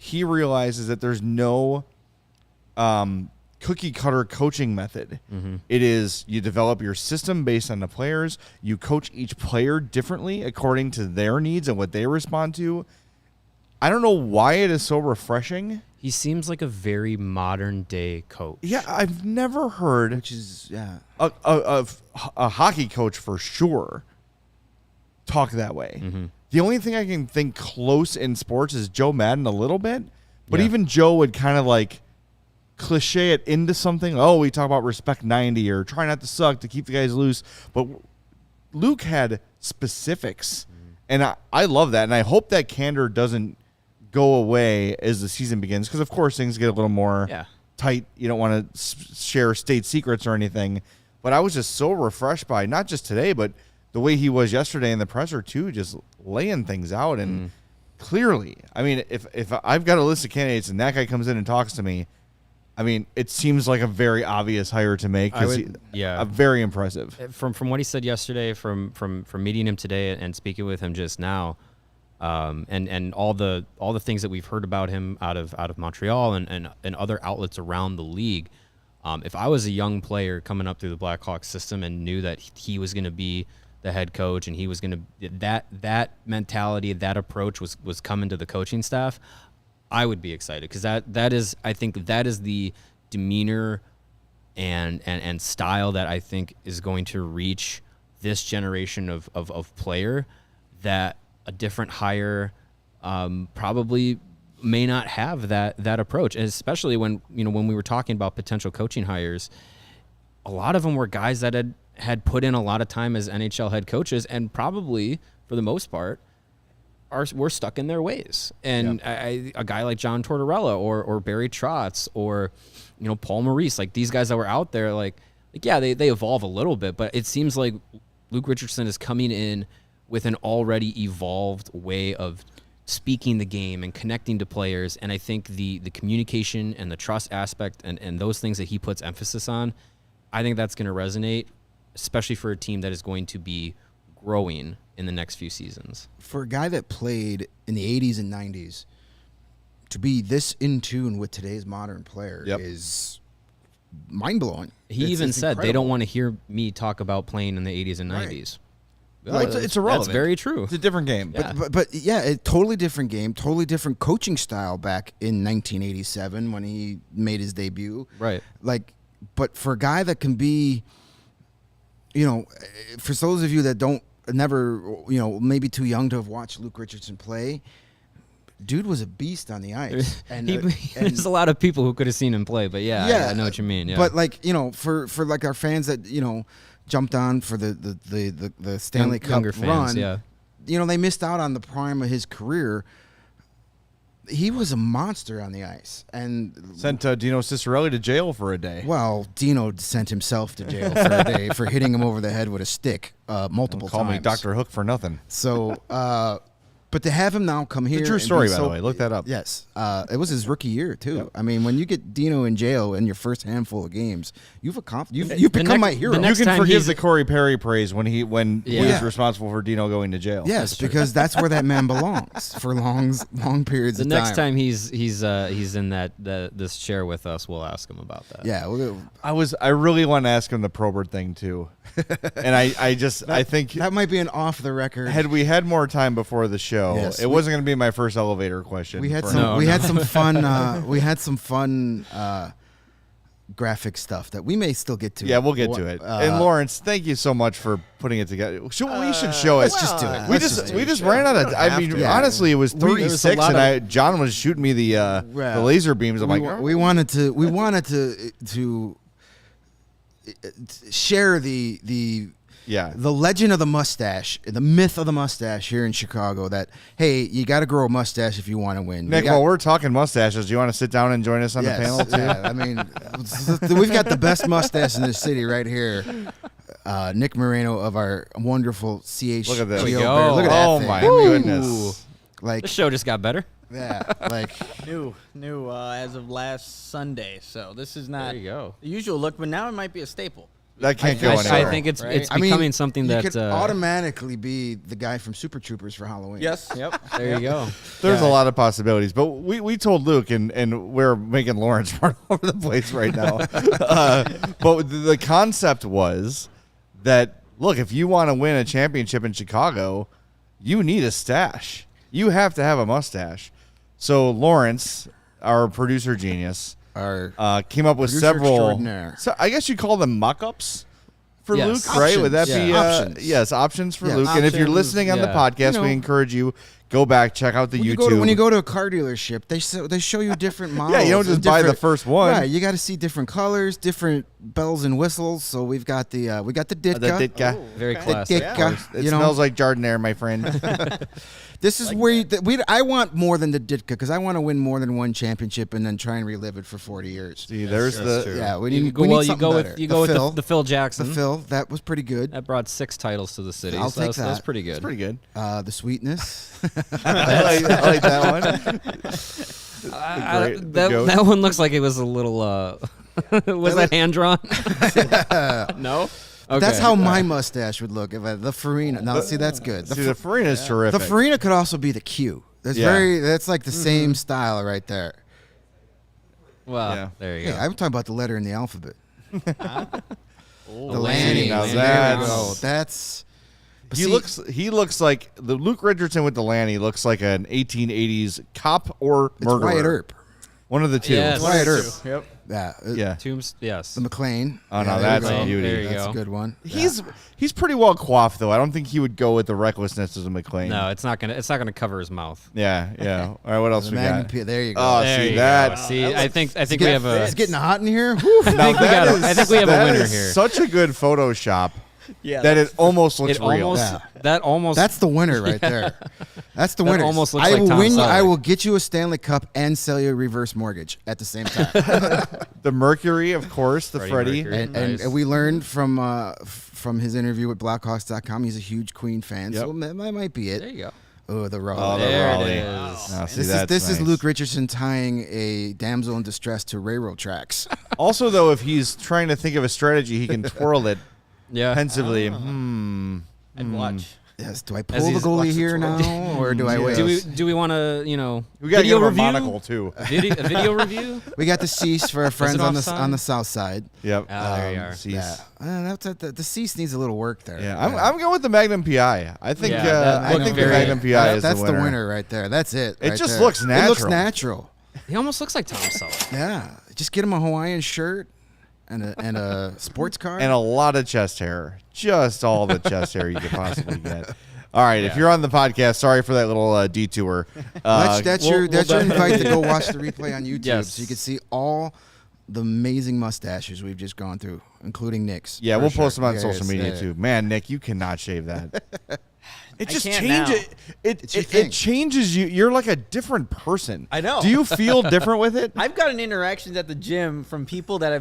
he realizes that there's no cookie-cutter coaching method. It is you develop your system based on the players. You coach each player differently according to their needs and what they respond to. I don't know why it is so refreshing. He seems like a very modern-day coach. Yeah, I've never heard Which is, a hockey coach for sure talk that way. The only thing I can think close in sports is Joe Madden a little bit, but even Joe would kind of like cliche it into something. Oh, we talk about respect 90 or try not to suck to keep the guys loose. But Luke had specifics, and I love that, and I hope that candor doesn't go away as the season begins, because of course things get a little more tight. You don't want to share state secrets or anything, but I was just so refreshed by not just today, but the way he was yesterday in the presser too, just laying things out. And clearly, I mean, if I've got a list of candidates and that guy comes in and talks to me, I mean, it seems like a very obvious hire to make. Very impressive. From what he said yesterday, from meeting him today and speaking with him just now, and all the things that we've heard about him out of Montreal and other outlets around the league. If I was a young player coming up through the Blackhawks system and knew that he was going to be the head coach and he was going to that mentality, that approach was coming to the coaching staff, I would be excited, because I think that is the demeanor and style that I think is going to reach this generation of player that a different hire probably may not have that approach. And especially when we were talking about potential coaching hires, a lot of them were guys that had put in a lot of time as NHL head coaches, and probably for the most part were stuck in their ways. And a guy like John Tortorella or Barry Trotz or Paul Maurice, like these guys that were out there, like they evolve a little bit, but it seems like Luke Richardson is coming in with an already evolved way of speaking the game and connecting to players. And I think the communication and the trust aspect and those things that he puts emphasis on, I think that's going to resonate, especially for a team that is going to be growing in the next few seasons. For a guy that played in the 80s and 90s, to be this in tune with today's modern player is mind-blowing. He even said incredible. They don't want to hear me talk about playing in the 80s and 90s. Well, it's irrelevant. That's very true. It's a different game. But a totally different game, totally different coaching style back in 1987 when he made his debut. Right. But for a guy that can be, for those of you that never, maybe too young to have watched Luke Richardson play, dude was a beast on the ice. And there's a lot of people who could have seen him play, but I know what you mean. Yeah. But for like our fans that jumped on for the Stanley Cup younger fans, run, they missed out on the prime of his career. He was a monster on the ice, and sent Dino Ciccarelli to jail for a day. Well, Dino sent himself to jail for a day for hitting him over the head with a stick multiple times. Call me Dr. Hook for nothing. So, but to have him now come here, it's a true story, by the way. Look that up. Yes, it was his rookie year too. Yep. I mean, when you get Dino in jail in your first handful of games, you've become my hero. You can forgive the Corey Perry praise when he was responsible for Dino going to jail. Yes, because that's where that man belongs for long periods of time. The next time he's in this chair with us, we'll ask him about that. Yeah, I really want to ask him the Probert thing too, and I think that might be an off the record. Had we had more time before the show. Yes, it wasn't going to be my first elevator question. We had some fun. We had some fun graphic stuff that we may still get to. Yeah, we'll get to it. And Lawrence, thank you so much for putting it together. We should show it. Let's just do it. We just ran out of. I mean, honestly, it was 36, and John was shooting me the laser beams. I'm like, we wanted to share the legend of the mustache, the myth of the mustache here in Chicago. That hey, you got to grow a mustache if you want to win. Nick, while we're talking mustaches, do you want to sit down and join us on the panel too? Yeah, I mean, we've got the best mustache in the city right here. Nick Moreno of our wonderful CHGO. Look at this. Look at that Oh thing. my goodness! Like The show just got better. yeah, like New as of last Sunday. So this is not There you go. the usual look, but now it might be a staple. That can't go anywhere. I think it's Right? it's I mean, becoming something you that could automatically be the guy from Super Troopers for Halloween. Yes. Yep. there you go. There's a lot of possibilities, but we told Luke, and we're making Lawrence run all over the place right now. But the concept was that, look, if you want to win a championship in Chicago, you need a stash. You have to have a mustache. So Lawrence, our producer genius, came up with producer several. extraordinaire. So I guess you call them mockups for Yes. Luke, right? Would that Options. be Options. yes, options for Yeah, Luke? And if you're options, listening on the yeah. podcast, You we know, encourage you go back, check out the When YouTube. you go to a car dealership, they show you different models. Yeah, you don't just and buy the different- first one. Right, you got to see different colors, different bells and whistles. So we've got the Ditka. the Ditka. Very Okay. classic. Ditka. It you know, smells like Jardiniere, my friend. this is where I want more than the Ditka because I want to win more than one championship and then try and relive it for 40 years. See, there's That's the true. Yeah, we You need go, we well, need you something go better. with you go with Phil, the Phil Jackson. the Phil. That was pretty good. That brought 6 titles to the city. I'll so take that's that. pretty good. it's pretty good. The sweetness. I like that one. The goat. That one looks like it was a little. Was that hand drawn? No. Okay. That's how my mustache would look if the Farina. Now, see, that's good. See, the Farina is terrific. The Farina could also be the Q. That's Yeah. that's like the same style right there. Well, Yeah. there you Hey, go. I'm talking about the letter in the alphabet. The The Lanny. Now There that's- you go. That's. but He see, he looks like the Luke Richardson with the Lanny looks like an 1880s cop or It's murderer. Wyatt Earp. One of the two. Yes. Wyatt Earp. Yep. Yeah. Yeah. Tombs. Yes. The McLean. Oh, no, there that's you go. a beauty. There you That's go. a good one. He's pretty well coiffed though. I don't think he would go with the recklessness as a McLean. No, it's not gonna cover his mouth. Yeah, yeah. All right, what else The we Magnum got? P. There you go. Oh, There see you that? go. See, I think we have a. It's getting hot in here. Whew. Now that is- I think we have a that winner is here. Such a good Photoshop Yeah. that it almost looks It real. almost Yeah. that almost That's the winner right there. That's the That winner. almost looks I like will Tom win. Selleck. I will get you a Stanley Cup and sell you a reverse mortgage at the same time. The Mercury, of course, the Freddie Freddie. Mercury. and Nice. we learned from his interview with Blackhawks.com, he's a huge Queen fan. Yep. So that might be there it. you go. Oh, the Oh, Raleigh. the There Raleigh. it is. Now, see, This that's is nice. Luke Richardson tying a damsel in distress to railroad tracks. Also, though, if he's trying to think of a strategy, he can twirl it Yeah. pensively. I'd watch. Yes. Do I As pull the he's- goalie here now, or do I Yeah. wait? Do we want to We got to video give him a review? monocle too. Video review? We got the Cease for our friends on the offside? south side. Yep. There you are. Cease. Yeah, the Cease needs a little work there. Yeah, I'm going with the Magnum PI. I think Yeah, that I looked think the very- Magnum PI is that's the the winner. winner right there. That's it. It right just there. looks It looks natural. natural. He almost looks like Tom Selleck. Yeah, just get him a Hawaiian shirt and a sports car. And a lot of chest hair. Just all the chest hair you could possibly get. All right, if you're on the podcast, sorry for that little detour. that's we'll- your we'll invite to go watch the replay on YouTube, Yes. so you can see all the amazing mustaches we've just gone through, including Nick's. Yeah, for we'll sure. post them on Yeah, social yes, media yeah. too. Man, Nick, you cannot shave that. It I just can't changes. now. It's your It thing. changes you. You're like a different person. I know. Do you feel different with it? I've gotten interactions at the gym from people that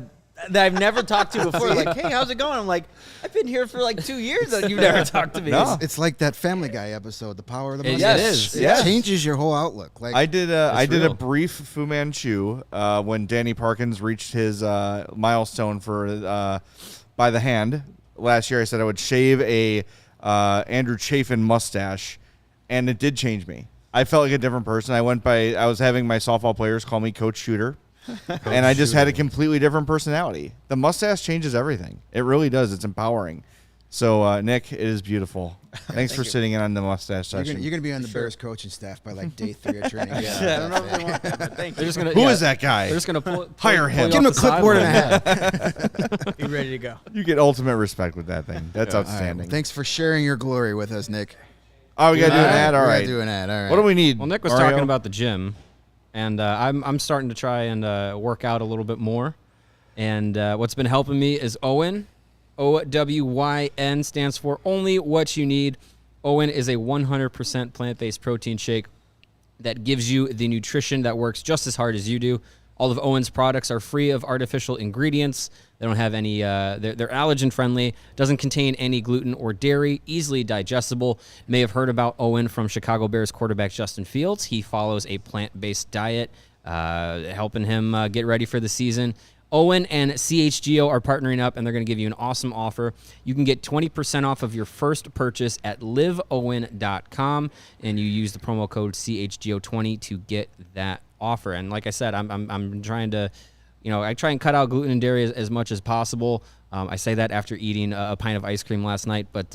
I've never talked to before. Like, hey, how's it going? I'm like, I've been here for like 2 years and you've never talked to me. No. It's like that Family Guy episode, "The Power of the It Mustache." is. It Yes. changes your whole outlook. Like I did a real. brief Fu Manchu when Danny Parkins reached his milestone for by the hand last year. I said I would shave a Andrew Chafin mustache, and it did change me. I felt like a different person. I was having my softball players call me Coach Shooter. And I just had a completely different personality. The mustache changes everything. It really does. It's empowering. So, Nick, it is beautiful. Thanks for sitting in on the mustache You're session. going to be on the Bears coaching staff by like day 3 of training. I don't know if they want that, but thank you. Who is that guy? They're just going to Hire him. Give him a clipboard and a hat. Be ready to go. You get ultimate respect with that thing. That's outstanding. Well, thanks for sharing your glory with us, Nick. Oh, we got to do an ad? All We right. gotta do an ad. All right. What do we need? Well, Nick was Mario? talking about the gym, and I'm starting to try and work out a little bit more. And what's been helping me is Owen. OWYN stands for Only What You Need. Owen is a 100% plant-based protein shake that gives you the nutrition that works just as hard as you do. All of Owen's products are free of artificial ingredients. They don't have any, they're allergen friendly, doesn't contain any gluten or dairy, easily digestible. You may have heard about Owen from Chicago Bears quarterback Justin Fields. He follows a plant-based diet, helping him get ready for the season. Owen and CHGO are partnering up, and they're going to give you an awesome offer. You can get 20% off of your first purchase at liveowen.com, and you use the promo code CHGO20 to get that offer. And like I said, I'm trying to, I try and cut out gluten and dairy as much as possible. I say that after eating a pint of ice cream last night, but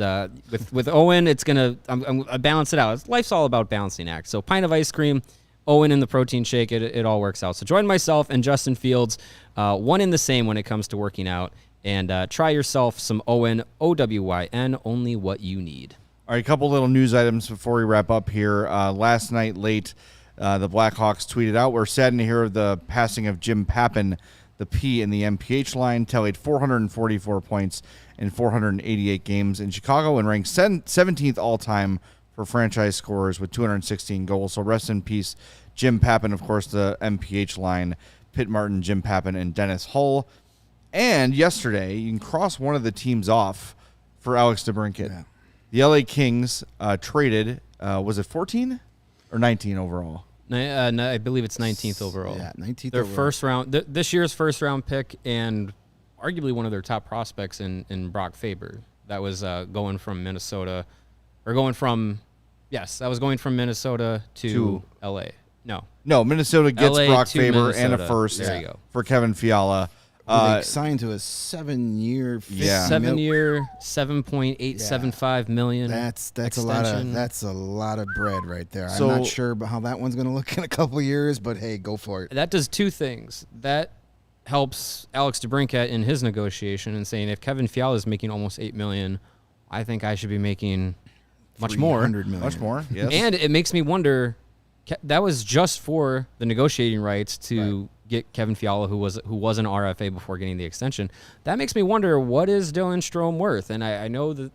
with Owen, it's gonna I balance it out. Life's all about balancing act. So pint of ice cream, Owen in the protein shake, it all works out. So join myself and Justin Fields, one in the same when it comes to working out, and try yourself some Owen, OWYN, only what you need. All right, a couple little news items before we wrap up here. Last night late, the Blackhawks tweeted out, "We're saddened to hear of the passing of Jim Pappen. The P in the MPH line tallied 444 points in 488 games in Chicago and ranked 17th all-time for franchise scorers with 216 goals. So rest in peace, Jim Pappen. Of course, the MPH line, Pitt Martin, Jim Pappen, and Dennis Hull. And yesterday, you can cross one of the teams off for Alex DeBrincat. Yeah. The LA Kings traded, was it 14 or 19 overall? No, I believe it's 19th overall. Yeah, 19th Their overall. first round, this year's first round pick, and arguably one of their top prospects in Brock Faber. That was going from Minnesota, or going from, yes, that was going from Minnesota to LA. No, Minnesota gets LA Brock to Faber and a Minnesota. first There you go. for Kevin Fiala. They signed to a 7-year, Yeah. 7-year, $7.875 million. That's extension. a lot of bread right there. So- I'm not sure about how that one's going to look in a couple years, but hey, go for it. That does two things. That helps Alex DeBrincat in his negotiation and saying, if Kevin Fiala is making almost $8 million, I think I should be making much more. $300 million. Much more, yes. And it makes me wonder, that was just for the negotiating rights to get Kevin Fiala, who was an RFA before getting the extension. That makes me wonder, what is Dylan Strome worth? And I know that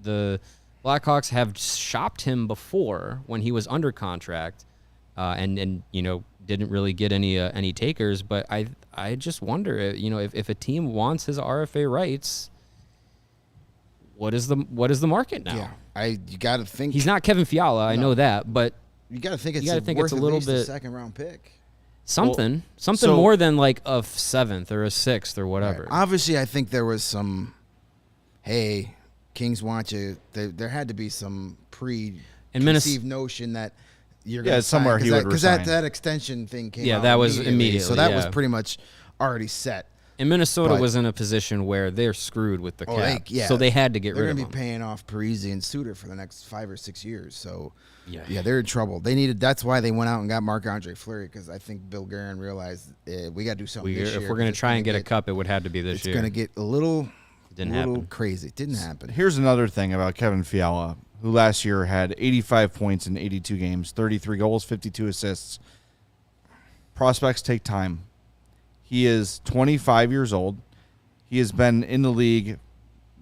the Blackhawks have shopped him before when he was under contract, and didn't really get any takers. But I just wonder, if a team wants his RFA rights, what is the market now? Yeah, you got to think He's not Kevin Fiala, I know that, but You got to think it's gotta think worth it's a at little least bit- a second-round pick. something so- more than like a 7th or a 6th or whatever. Right. Obviously, I think there was some, hey, Kings want you. There had to be some preconceived notion that you're going to somewhere he would because resign. that extension thing came Yeah, out that was So immediately, that was yeah. pretty much already set. And Minnesota But- was in a position where they're screwed with the cap, yeah. so they had to get They're rid of going to him. be paying off Parisi and Suter for the next 5 or 6 years. So, Yeah. they're in trouble. That's why they went out and got Marc-Andre Fleury, because I think Bill Guerin realized we got to do something this year. If we're going to try and get a cup, it would have to be this it's year. going to get a little Didn't happen. crazy. It didn't happen. Here's another thing about Kevin Fiala, who last year had 85 points in 82 games, 33 goals, 52 assists. Prospects take time. He is 25 years old. He has been in the league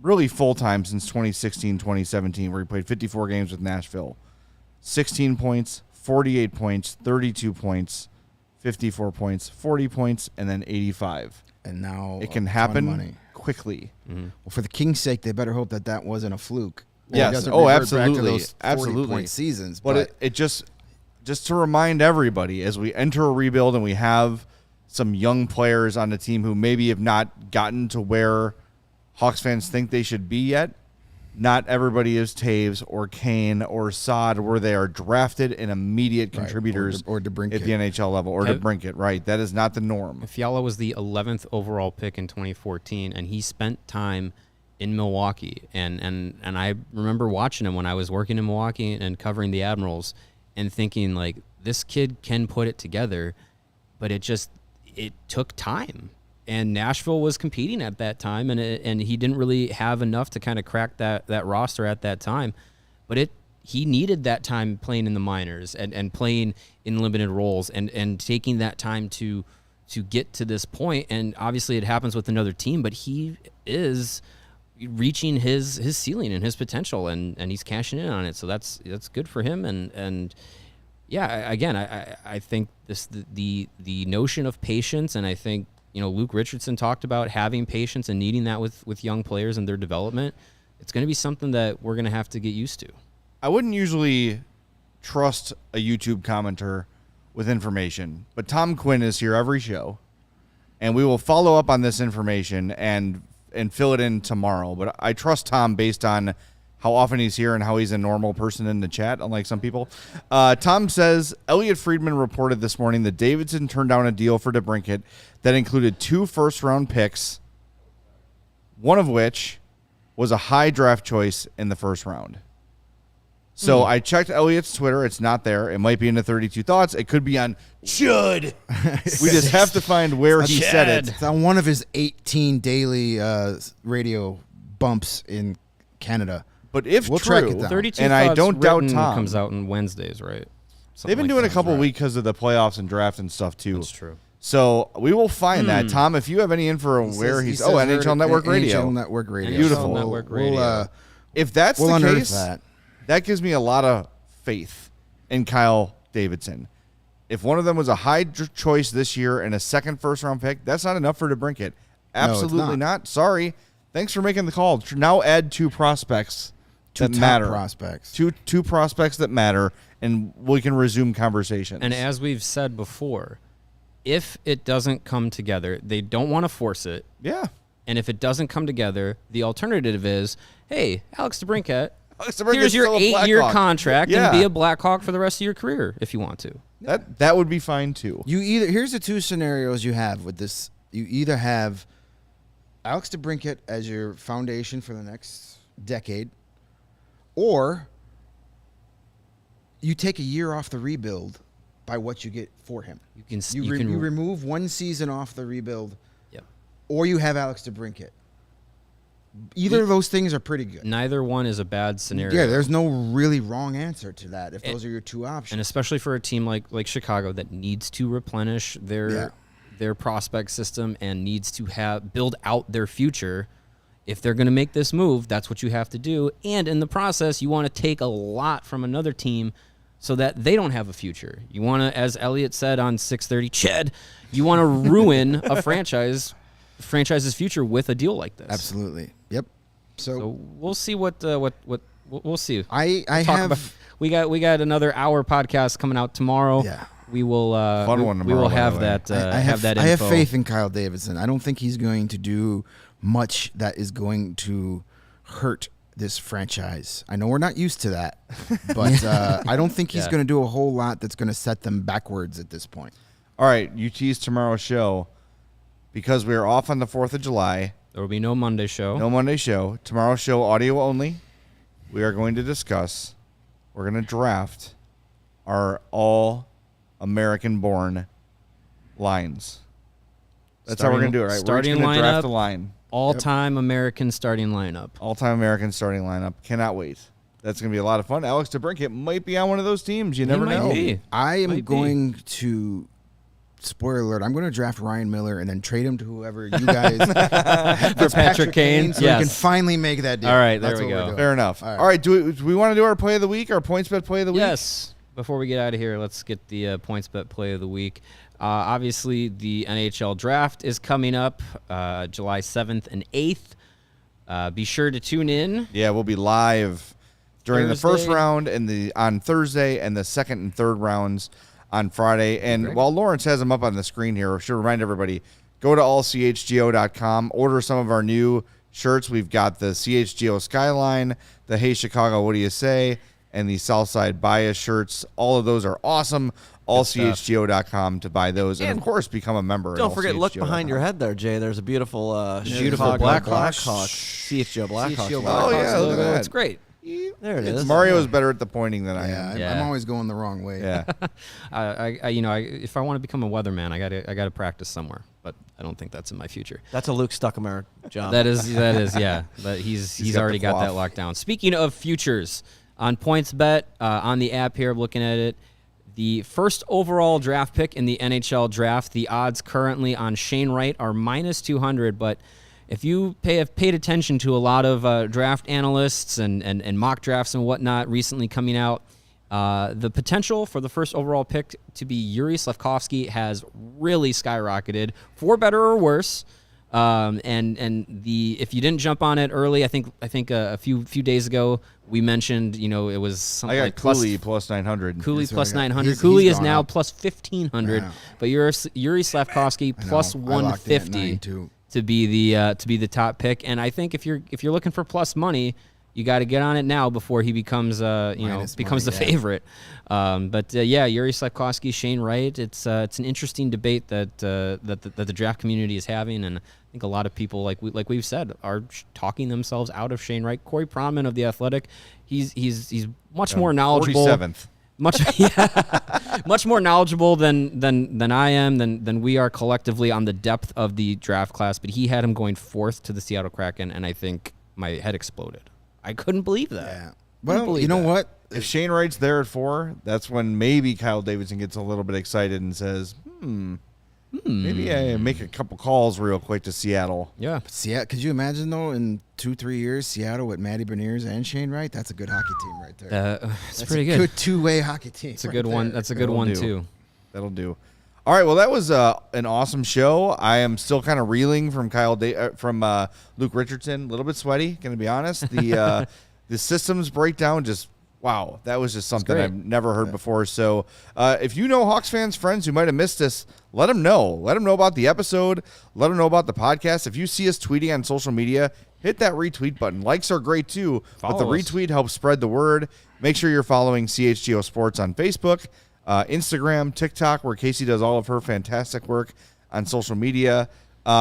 really full-time since 2016, 2017, where he played 54 games with Nashville. 16 points, 48 points, 32 points, 54 points, 40 points, and then 85. And now It can a ton of happen money. quickly. Mm-hmm. Well, for the Kings' sake, they better hope that wasn't a fluke. Yes. He doesn't Oh, revert back to absolutely. those 40-point seasons. But it just to remind everybody, as we enter a rebuild and we have some young players on the team who maybe have not gotten to where Hawks fans think they should be yet, not everybody is Taves or Kane or Saad, where they are drafted and immediate Right. contributors Or DeBrincat. at the NHL level, or DeBrincat, right? That is not the norm. Fiala was the 11th overall pick in 2014, and he spent time in Milwaukee. And I remember watching him when I was working in Milwaukee and covering the Admirals and thinking, like, this kid can put it together, but it took time. And Nashville was competing at that time, and he didn't really have enough to kind of crack that roster at that time. But he needed that time playing in the minors and playing in limited roles and taking that time to get to this point. And obviously it happens with another team, but he is reaching his ceiling and his potential, and he's cashing in on it. So that's good for him. And yeah, again, I think the notion of patience, and I think, Luke Richardson talked about having patience and needing that with young players and their development. It's going to be something that we're going to have to get used to. I wouldn't usually trust a YouTube commenter with information, but Tom Quinn is here every show, and we will follow up on this information and fill it in tomorrow. But I trust Tom based on how often he's here and how he's a normal person in the chat, unlike some people. Tom says, Elliot Friedman reported this morning that Davidson turned down a deal for DeBrincat that included 2 first-round picks, one of which was a high draft choice in the first round. So I checked Elliot's Twitter. It's not there. It might be in the 32 Thoughts. It could be on Chud. We just have to find where he said it. It's on one of his 18 daily radio bumps in Canada. But if we'll true, track it down. 32 and Thoughts I don't doubt written Tom, comes out on Wednesdays, right? They've been doing a couple weeks because of the playoffs and draft and stuff too. That's true. So we will find that. Tom, if you have any info where he's NHL Network Radio. NHL Network Radio. Beautiful. Network Radio. If that's we'll the unearth case, that gives me a lot of faith in Kyle Davidson. If one of them was a high choice this year and a second first-round pick, that's not enough for DeBrincat. Absolutely not. Sorry. Thanks for making the call. Now add 2 prospects that matter. Prospects. Two prospects that matter, and we can resume conversations. And as we've said before, if it doesn't come together, they don't want to force it. Yeah. And if it doesn't come together, the alternative is, hey, Alex DeBrincat, here's your 8-year contract and be a Blackhawk for the rest of your career if you want to. That would be fine too. Here's the 2 scenarios you have with this. You either have Alex DeBrincat as your foundation for the next decade, or you take a year off the rebuild by what you get for him. You remove 1 season off the rebuild, or you have Alex DeBrincat. Either of those things are pretty good. Neither one is a bad scenario. Yeah, there's no really wrong answer to that if those are your 2 options. And especially for a team like Chicago that needs to replenish their prospect system and needs to build out their future. If they're going to make this move, that's what you have to do. And in the process, you want to take a lot from another team so that they don't have a future. You want to, as Elliot said on 630 Ched, you want to ruin a franchise's future with a deal like this. Absolutely. Yep. So we'll see what we'll see. We got another hour podcast coming out tomorrow. Yeah. We will fun one tomorrow, we will have that have that info. I have faith in Kyle Davidson. I don't think he's going to do much that is going to hurt this franchise. I know we're not used to that, but I don't think he's going to do a whole lot that's going to set them backwards at this point. All right, you tease tomorrow's show because we're off on the 4th of July. There will be no Monday show. No Monday show. Tomorrow's show, audio only. We are going to discuss, we're going to draft our all-American-born lines. That's how we're going to do it, right? Starting we're going to draft lineup, a line. All-time American starting lineup. All-time American starting lineup. Cannot wait. That's going to be a lot of fun. Alex DeBrincat might be on one of those teams. You never know. I am going to... Spoiler alert, I'm going to draft Ryan Miller and then trade him to whoever you guys for Patrick Kane. So we can finally make that deal. All right, there we go. Fair enough. All right, do we want to do our play of the week, our points bet play of the week? Yes. Before we get out of here, let's get the points bet play of the week. Obviously, the NHL draft is coming up July 7th and 8th. Be sure to tune in. Yeah, we'll be live during the first round and on Thursday and the second and third rounds on Friday. And while Lawrence has them up on the screen here, I should remind everybody, go to allchgo.com, order some of our new shirts. We've got the CHGO Skyline, the Hey Chicago, what do you say? and the Southside Bias shirts. All of those are awesome. AllCHGO.com to buy those, and of course become a member. Don't forget, look behind your head there, Jay. There's a beautiful Chicago Blackhawks CHGO Blackhawks. Oh yeah, look at that. It's great. There it is. Mario is better at the pointing than I am. I'm always going the wrong way. Yeah. If I want to become a weatherman, I gotta practice somewhere. But I don't think that's in my future. That's a Luke Stuckemeyer job. That is, yeah. But he's already got that locked down. Speaking of futures, on PointsBet, on the app here, I'm looking at it. The first overall draft pick in the NHL draft, the odds currently on Shane Wright are -200, but if you have paid attention to a lot of draft analysts and mock drafts and whatnot recently coming out, the potential for the first overall pick to be Yuri Slafkovsky has really skyrocketed, for better or worse. If you didn't jump on it early, I think a few days ago we mentioned, it was something I got like Cooley plus 900. Cooley plus 900. He's Cooley is gone now up. plus 1,500. Wow. But Yuri Slafkovsky plus I know. I locked in at 150 9 too. to be the top pick. And I think if you're looking for plus money, you got to get on it now before he becomes Minus becomes money, the favorite. Yuri Slafkovsky, Shane Wright. It's an interesting debate that the draft community is having, and I think a lot of people, like we've said, are talking themselves out of Shane Wright. Corey Pronman of The Athletic, he's much more knowledgeable. 47th. Much more knowledgeable than I am, than we are collectively on the depth of the draft class. But he had him going 4th to the Seattle Kraken, and I think my head exploded. I couldn't believe that. Yeah. Well, you know what? If Shane Wright's there at 4, that's when maybe Kyle Davidson gets a little bit excited and says, maybe I make a couple calls real quick to Seattle. Yeah. Seattle, could you imagine, though, in 2-3 years, Seattle with Matty Beniers and Shane Wright? That's a good hockey team right there. It's pretty a good. good two-way hockey team. It's a good one. That's a good one, too. That'll do. All right, well, that was an awesome show. I am still kind of reeling from Luke Richardson. A little bit sweaty, going to be honest. The systems breakdown wow, that was just something I've never heard before. So if you know Hawks fans, friends who might have missed this, let them know. Let them know about the episode. Let them know about the podcast. If you see us tweeting on social media, hit that retweet button. Likes are great too, but the retweet helps spread the word. Make sure you're following CHGO Sports on Facebook, Instagram, TikTok, where Casey does all of her fantastic work on social media.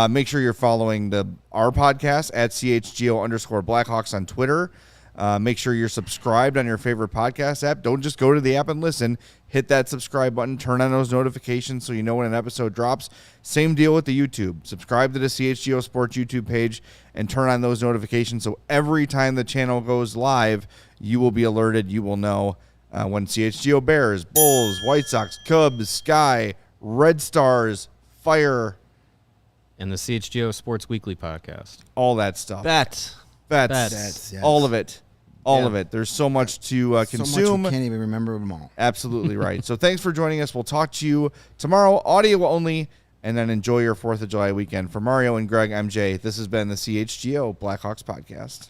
Make sure you're following our podcast at CHGO_Blackhawks on Twitter. Make sure you're subscribed on your favorite podcast app. Don't just go to the app and listen. Hit that subscribe button. Turn on those notifications so you know when an episode drops. Same deal with the YouTube. Subscribe to the CHGO Sports YouTube page and turn on those notifications so every time the channel goes live, you will be alerted. You will know when CHGO Bears, Bulls, White Sox, Cubs, Sky, Red Stars, Fire, And the CHGO Sports Weekly podcast. all that stuff. Bets. Yes. All of it. All of it. There's so much to consume. So much we can't even remember them all. Absolutely right. So thanks for joining us. We'll talk to you tomorrow, audio only, and then enjoy your 4th of July weekend. For Mario and Greg, I'm Jay. This has been the CHGO Blackhawks Podcast.